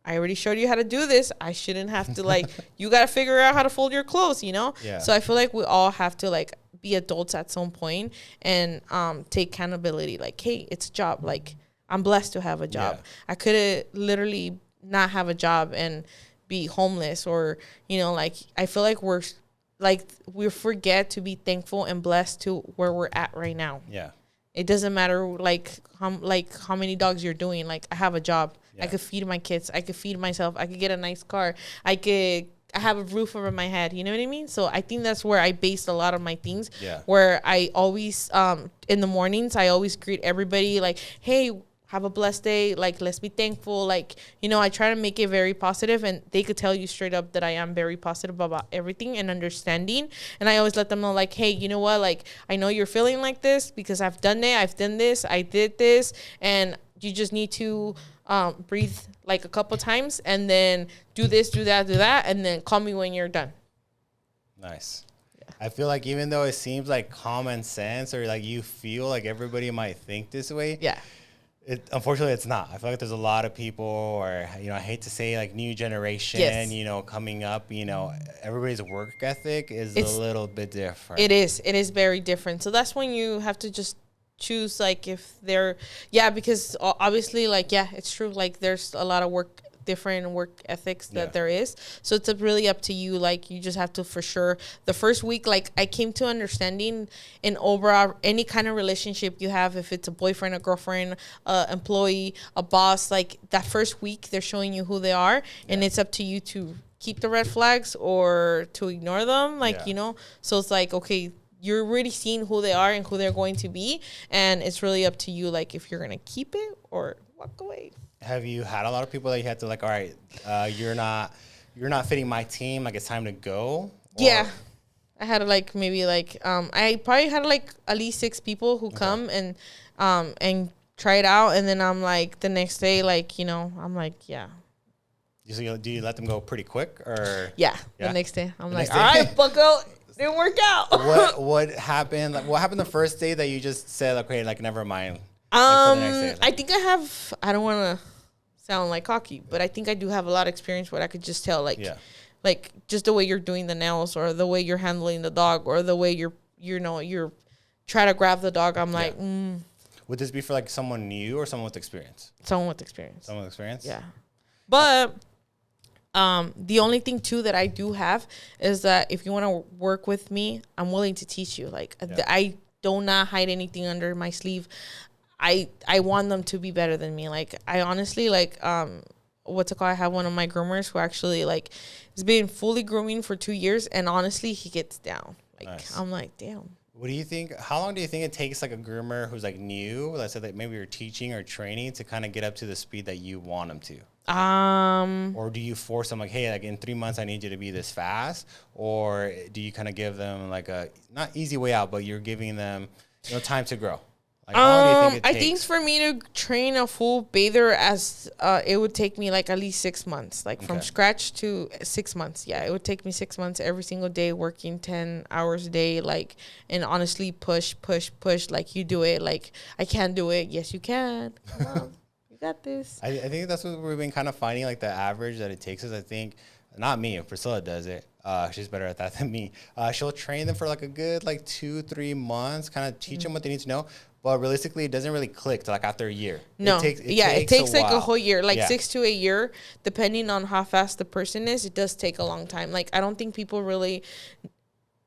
I already showed you how to do this. I shouldn't have to like, you got to figure out how to fold your clothes, you know? Yeah. So I feel like we all have to like be adults at some point and take accountability. Like, hey, it's a job. Like, I'm blessed to have a job. I could literally not have a job and be homeless, or, you know, like, I feel like we forget to be thankful and blessed to where we're at right now. Yeah. It doesn't matter how many dogs you're doing. Like, I have a job. I could feed my kids. I could feed myself. I could get a nice car. I have a roof over my head. You know what I mean? So I think that's where I based a lot of my things. Yeah. Where I always, in the mornings, I always greet everybody like, hey, have a blessed day. Like, let's be thankful. Like, you know, I try to make it very positive, and they could tell you straight up that I am very positive about everything and understanding. And I always let them know, like, hey, you know what? Like, I know you're feeling like this because I've done it. I've done this. I did this. And you just need to breathe like a couple times and then do this, do that, and then call me when you're done. Nice. Yeah. I feel like even though it seems like common sense, or like you feel like everybody might think this way. Yeah. Unfortunately, it's not. I feel like there's a lot of people, or, you know, I hate to say like new generation, you know, coming up, you know, everybody's work ethic is a little bit different. It is very different. So that's when you have to just choose, like, if they're, because obviously, like, it's true. Like, there's a lot of work different work ethics that there is. So it's really up to you. Like, you just have to, for sure, the first week, like, I came to understanding in overall any kind of relationship you have, if it's a boyfriend, a girlfriend, employee, a boss, like, that first week they're showing you who they are, and it's up to you to keep the red flags or to ignore them, like, you know. So it's like, okay, you're already seeing who they are and who they're going to be, and it's really up to you, like, if you're gonna keep it or walk away. Have you had a lot of people that you had to, like, all right, you're not fitting my team, like, it's time to go? Yeah, I had like maybe like I probably had like at least 6 people who come and try it out, and then I'm like the next day, like, you know, I'm like, yeah. So do you let them go pretty quick, or? Yeah, the next day I'm like, all right, bucko, didn't work out. What happened? Like, what happened the first day that you just said, okay, like, never mind? Like, the next day, like, I think I don't want to sound like cocky, but I think I do have a lot of experience where I could just tell, like, like, just the way you're doing the nails, or the way you're handling the dog, or the way you're trying to grab the dog. I'm like, Would this be for, like, someone new or someone with experience? Someone with experience. Someone with experience? Yeah. But the only thing too that I do have is that if you want to work with me, I'm willing to teach you. Like, I do not hide anything under my sleeve. I want them to be better than me. Like, I honestly, like, what's it called? I have one of my groomers who actually, like, has been fully grooming for 2 years, and honestly, he gets down. Like, nice. I'm like, damn. What do you think? How long do you think it takes, like, a groomer who's, like, new, let's say that maybe you're teaching or training, to kind of get up to the speed that you want them to? Or do you force them, like, hey, like, in 3 months I need you to be this fast? Or do you kind of give them, like, a not easy way out, but you're giving them, you know, time to grow? Like, how long do you think it takes? I think for me to train a full bather, as it would take me like at least 6 months, like from scratch to 6 months. Yeah, it would take me 6 months every single day, working 10 hours a day, like, and honestly push, like, you do it. Like, I can't do it. Yes, you can. Come on. Got this. I think that's what we've been kind of finding, like, the average that it takes us. I think, not me, if Priscilla does it, she's better at that than me. She'll train them for like a good, like, 2-3 months, kind of teach them what they need to know. But realistically, it doesn't really click till, like, after a year. No, it takes like a whole year, like 6 to a year, depending on how fast the person is. It does take a long time. Like, I don't think people really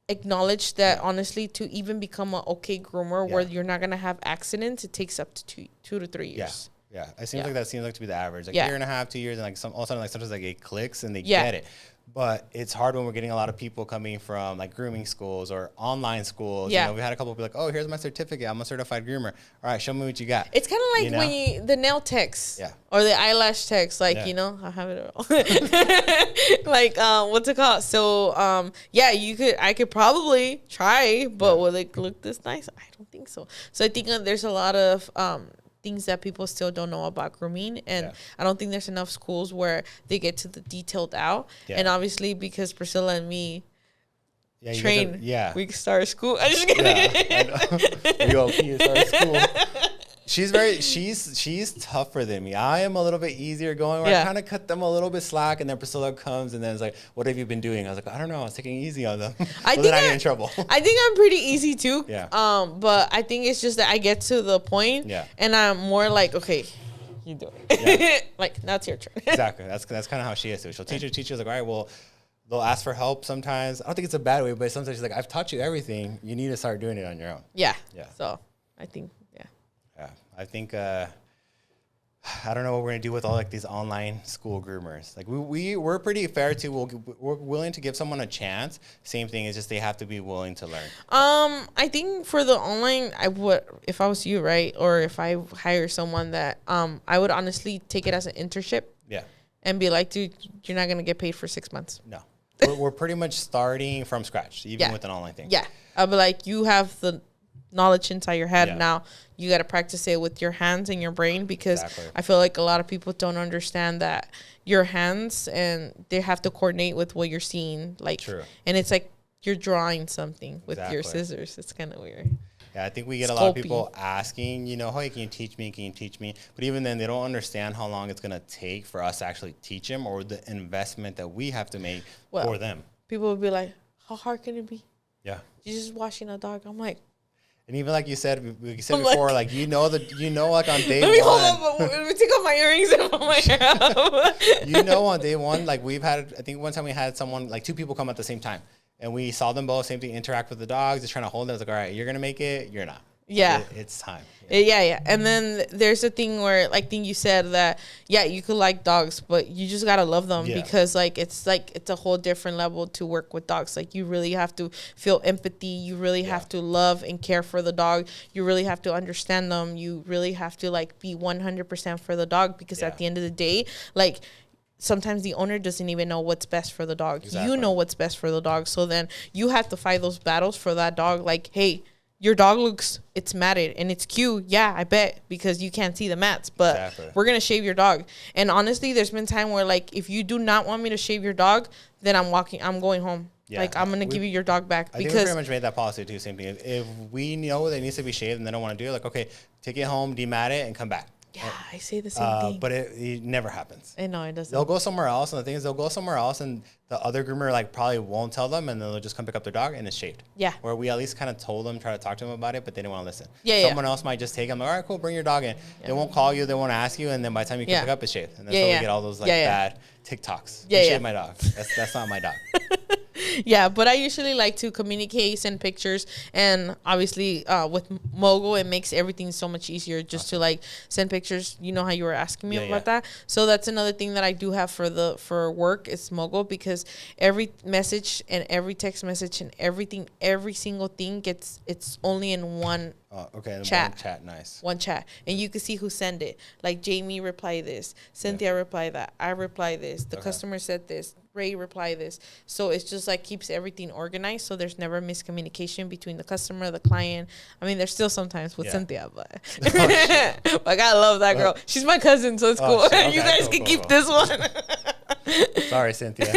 acknowledge that, honestly, to even become an okay groomer where you're not gonna have accidents, it takes up to 2 to 3 years. Yeah, it seems like that seems like to be the average. Like, a year and a half, 2 years, and, like, all of a sudden, like, sometimes, like, it clicks and they get it. But it's hard when we're getting a lot of people coming from, like, grooming schools or online schools. You know, we had a couple be like, oh, here's my certificate. I'm a certified groomer. All right, show me what you got. It's kind of like when the nail techs or the eyelash techs, like, you know, I have it all. Like, what's it called? So, I could probably try, but will it look this nice? I don't think so. So I think there's a lot of things that people still don't know about grooming, and I don't think there's enough schools where they get to the detailed out. And obviously, because Priscilla and me train, we can start school. I'm just kidding. We OP start school. She's tougher than me. I am a little bit easier going, where I kind of cut them a little bit slack, and then Priscilla comes and then it's like, what have you been doing? I was like, I don't know, I was taking it easy on them. I get in trouble. I think I'm pretty easy too. But I think it's just that I get to the point and I'm more like, okay, you do it. Like, now it's your turn. Exactly. That's kind of how she is too. She'll teach you, like, all right, well, they'll ask for help sometimes. I don't think it's a bad way, but sometimes she's like, I've taught you everything. You need to start doing it on your own. Yeah. So I think, I think, I don't know what we're going to do with all, like, these online school groomers. Like, we're pretty fair too. We're willing to give someone a chance. Same thing, is just they have to be willing to learn. I think for the online, I would, if I was you, right? Or if I hire someone that, I would honestly take it as an internship. Yeah. And be like, dude, you're not going to get paid for 6 months. No. We're pretty much starting from scratch, even with an online thing. Yeah. I'll be like, you have the knowledge inside your head. Now you got to practice it with your hands and your brain, because I feel like a lot of people don't understand that your hands, and they have to coordinate with what you're seeing. Like, and it's like you're drawing something with your scissors. It's kind of weird. Yeah, I think we get a lot of people asking, you know, hey, can you teach me? Can you teach me? But even then, they don't understand how long it's going to take for us to actually teach them, or the investment that we have to make for them. People will be like, how hard can it be? Yeah. You're just washing a dog. I'm like, And even like you said I'm before, like- like like on day Let me one. hold on. Let me take off my earrings and put my hair up. On day one, like we've had, I think one time we had someone, like two people come at the same time, and we saw them both, same thing, interact with the dogs, just trying to hold them. I was like, all right, you're gonna make it, you're not. Yeah. Like, it's time. Yeah. And then there's a thing where, like, thing you said that, yeah, you could like dogs, but you just gotta love them because, like, it's a whole different level to work with dogs. Like, you really have to feel empathy. You really have to love and care for the dog. You really have to understand them. You really have to, like, be 100% for the dog because at the end of the day, like, sometimes the owner doesn't even know what's best for the dog. Exactly. You know what's best for the dog. So then you have to fight those battles for that dog. Like, hey, your dog it's matted and it's cute. Yeah, I bet, because you can't see the mats, but we're going to shave your dog. And honestly, there's been time where, like, if you do not want me to shave your dog, then I'm going home. Yeah. Like, I'm going to give you your dog back. I think we pretty much made that policy too. Same thing. If we know that it needs to be shaved and they don't want to do it, like, okay, take it home, demat it, and come back. Yeah, I say the same thing. But it never happens. I know, it doesn't. They'll go somewhere else, and the thing is, they'll go somewhere else, and the other groomer, like, probably won't tell them, and then they'll just come pick up their dog, and it's shaved. Yeah. Where we at least kind of told them, try to talk to them about it, but they didn't want to listen. Yeah, Someone else might just take them, like, all right, cool, bring your dog in. They won't call you, they won't ask you, and then by the time you can pick up, it's shaved. And that's how we get all those, like, bad TikToks. You shave my dog. That's not my dog. Yeah, but I usually like to communicate, send pictures, and obviously with Mogul, it makes everything so much easier just to, like, send pictures. You know how you were asking me about that? So that's another thing that I do have for work is Mogul, because every message and every text message and everything, every single thing it's only in one chat. One chat, nice. One chat. And you can see who sent it. Like, Jamie reply this, Cynthia reply that, I reply this, the customer said this, Ray reply this. So it's just like keeps everything organized, so there's never miscommunication between the customer, the client. I mean, there's still sometimes with Cynthia, but I gotta love that girl. She's my cousin, so it's cool. You guys can keep this one. Sorry, Cynthia.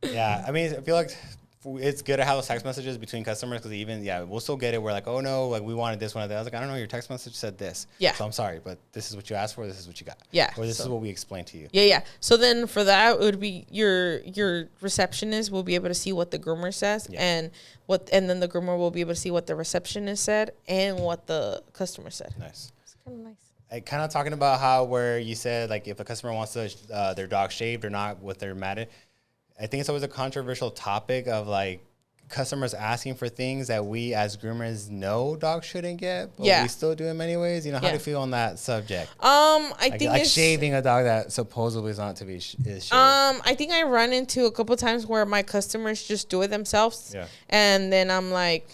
Yeah, I mean, I feel like it's good to have those text messages between customers, because even we'll still get it. We're like, oh no, like we wanted this one. I was like, I don't know, your text message said this. Yeah. So I'm sorry, but this is what you asked for. This is what you got. Yeah. Or this is what we explained to you. Yeah. So then for that, it would be your receptionist will be able to see what the groomer says and then the groomer will be able to see what the receptionist said and what the customer said. Nice. It's kind of nice. Kind of talking about how where you said, like, if a customer wants to their dog shaved or not, what they're mad at. I think it's always a controversial topic of, like, customers asking for things that we as groomers know dogs shouldn't get, but we still do them anyways. You know, how do you feel on that subject? I think like shaving a dog that supposedly is not to be is shaved. I think I run into a couple times where my customers just do it themselves. Yeah. And then I'm like,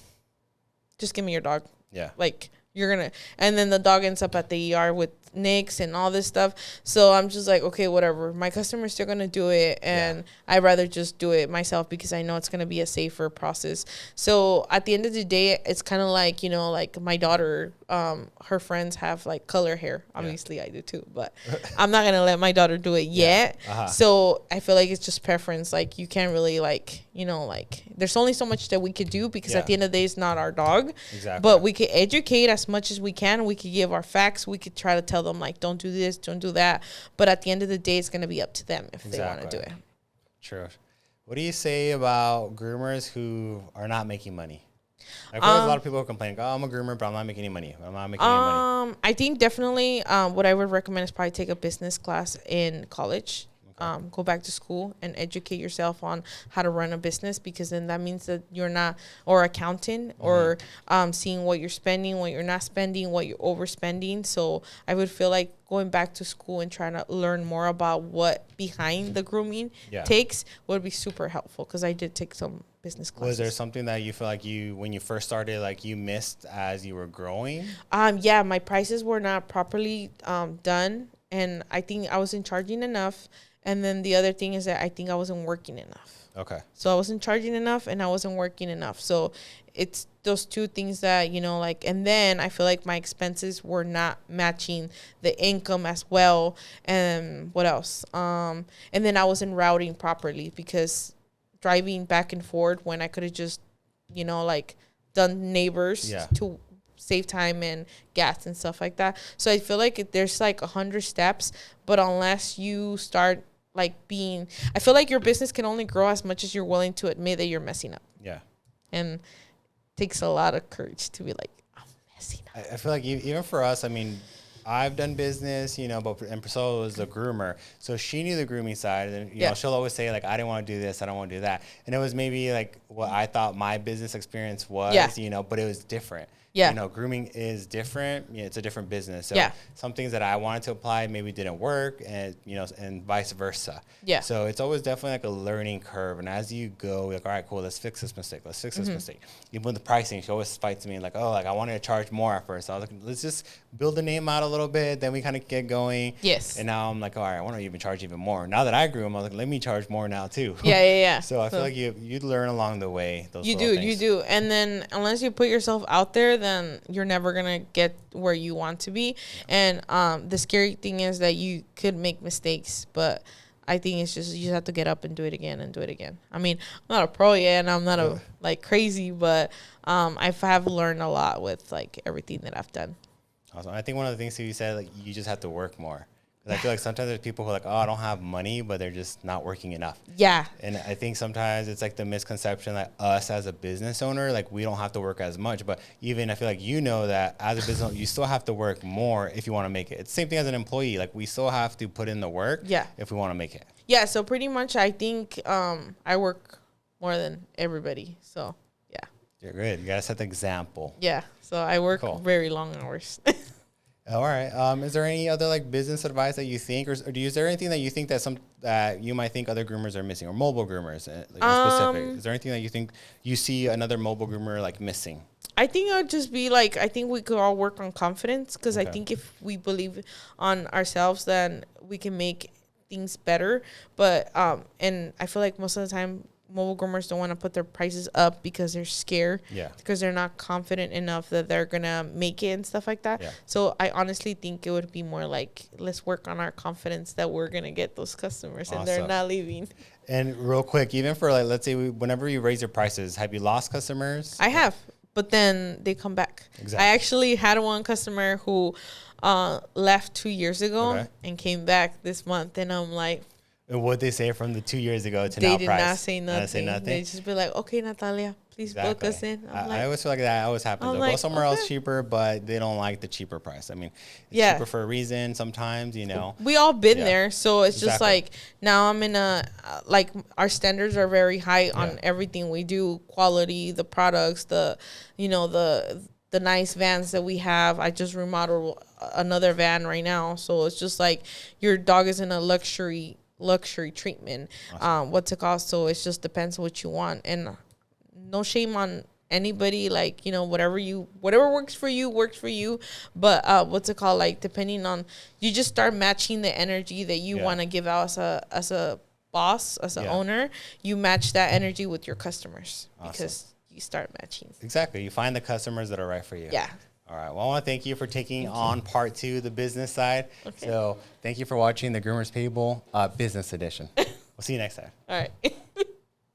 just give me your dog. Yeah. Like, you're gonna, and then the dog ends up at the ER with nicks and all this stuff. So I'm just like, okay, whatever. My customer's still gonna do it, and I'd rather just do it myself because I know it's gonna be a safer process. So at the end of the day, it's kind of like, you know, like my daughter, her friends have like color hair. Obviously, I do too, but I'm not gonna let my daughter do it yet. So I feel like it's just preference. Like, you can't really, like, you know, like, there's only so much that we could do because at the end of the day, it's not our dog. Exactly. But we could educate as much as we can. We could give our facts. We could try to tell them, like, don't do this, don't do that. But at the end of the day, it's going to be up to them if they want to do it. True. What do you say about groomers who are not making money? I've heard a lot of people complaining, oh, I'm a groomer, but I'm not making any money. I'm not making any money. I think definitely what I would recommend is probably take a business class in college. Go back to school and educate yourself on how to run a business, because then that means that you're not, or accounting, or seeing what you're spending, what you're not spending, what you're overspending. So I would feel like going back to school and trying to learn more about what behind the grooming takes would be super helpful, because I did take some business classes. Was there something that you feel like when you first started, like, you missed as you were growing? Yeah, my prices were not properly done, and I think I wasn't charging enough. And then the other thing is that I think I wasn't working enough. Okay. So I wasn't charging enough and I wasn't working enough. So it's those two things that, you know, like, and then I feel like my expenses were not matching the income as well. And what else? And then I wasn't routing properly, because driving back and forth when I could have just, you know, like, done neighbors to save time and gas and stuff like that. So I feel like there's like 100 steps, but unless you start, like, I feel like your business can only grow as much as you're willing to admit that you're messing up. Yeah. And takes a lot of courage to be like, I'm messing up. I feel like even for us, I mean, I've done business, you know, and Priscilla was the groomer. So she knew the grooming side. And, you know, she'll always say, like, I didn't want to do this. I don't want to do that. And it was maybe, like, what I thought my business experience was, you know, but it was different. Yeah. You know, grooming is different. Yeah, it's a different business. So Yeah. some things that I wanted to apply maybe didn't work, and, you know, and vice versa. Yeah. So it's always definitely like a learning curve. And as you go, you're like, all right, cool, let's fix this mistake. Let's fix this mistake. Even with the pricing, she always fights me like, oh, like I wanted to charge more at first. So I was like, let's just build the name out a little bit. Then we kind of get going. Yes. And now I'm like, all right, I want to even charge even more. Now that I grew, I'm like, let me charge more now too. Yeah. So I feel like you learn along the way. Those you little do, things. you do. And then unless you put yourself out there, then you're never gonna get where you want to be. And the scary thing is that you could make mistakes, but I think it's just you just have to get up and do it again and do it again. I mean, I'm not a pro yet, and I'm not a like crazy, but I have learned a lot with like everything that I've done. Awesome. I think one of the things that you said, like, you just have to work more. 'Cause I feel like sometimes there's people who are like, oh, I don't have money, but they're just not working enough. Yeah. And I think sometimes it's like the misconception that us as a business owner, like we don't have to work as much. But even I feel like you know that as a business owner, you still have to work more if you want to make it. It's the same thing as an employee. Like we still have to put in the work if we want to make it. Yeah. So pretty much I think I work more than everybody. So yeah. You're good. You got to set the example. Yeah. So I work very long hours. All right. Is there any other like business advice that you think, or is there anything that you think that you might think other groomers are missing, or mobile groomers like specific? Is there anything that you think you see another mobile groomer like missing? I think it would just be like, I think we could all work on confidence, because I think if we believe on ourselves, then we can make things better. But and I feel like most of the time mobile groomers don't want to put their prices up because they're scared, because they're not confident enough that they're gonna make it and stuff like that. So I honestly think it would be more like, let's work on our confidence that we're gonna get those customers and they're not leaving. And real quick, even for like, let's say whenever you raise your prices, have you lost customers? I have, but then they come back. Exactly. I actually had one customer who left 2 years ago and came back this month, and I'm like, and what they say from the 2 years ago to they now did price? not say nothing. They just be like, okay, Natalia, please book us in. I always feel like that always happens. They'll go somewhere else cheaper, but they don't like the cheaper price. I mean, it's cheaper for a reason sometimes, you know. We all been there, so it's just like, now I'm in a, like, our standards are very high on everything we do, quality, the products, the, you know, the nice vans that we have. I just remodeled another van right now, so it's just like your dog is in a luxury treatment. What's it cost? So it just depends what you want, and no shame on anybody, like, you know, whatever works for you. But what's it called, like, depending on, you just start matching the energy that you want to give out as a boss, as an owner. You match that energy with your customers, because you start matching. Exactly. You find the customers that are right for you. Yeah. All right. Well, I want to thank you for taking on part 2, the business side. So thank you for watching the Groomers Table business edition. We'll see you next time. All right.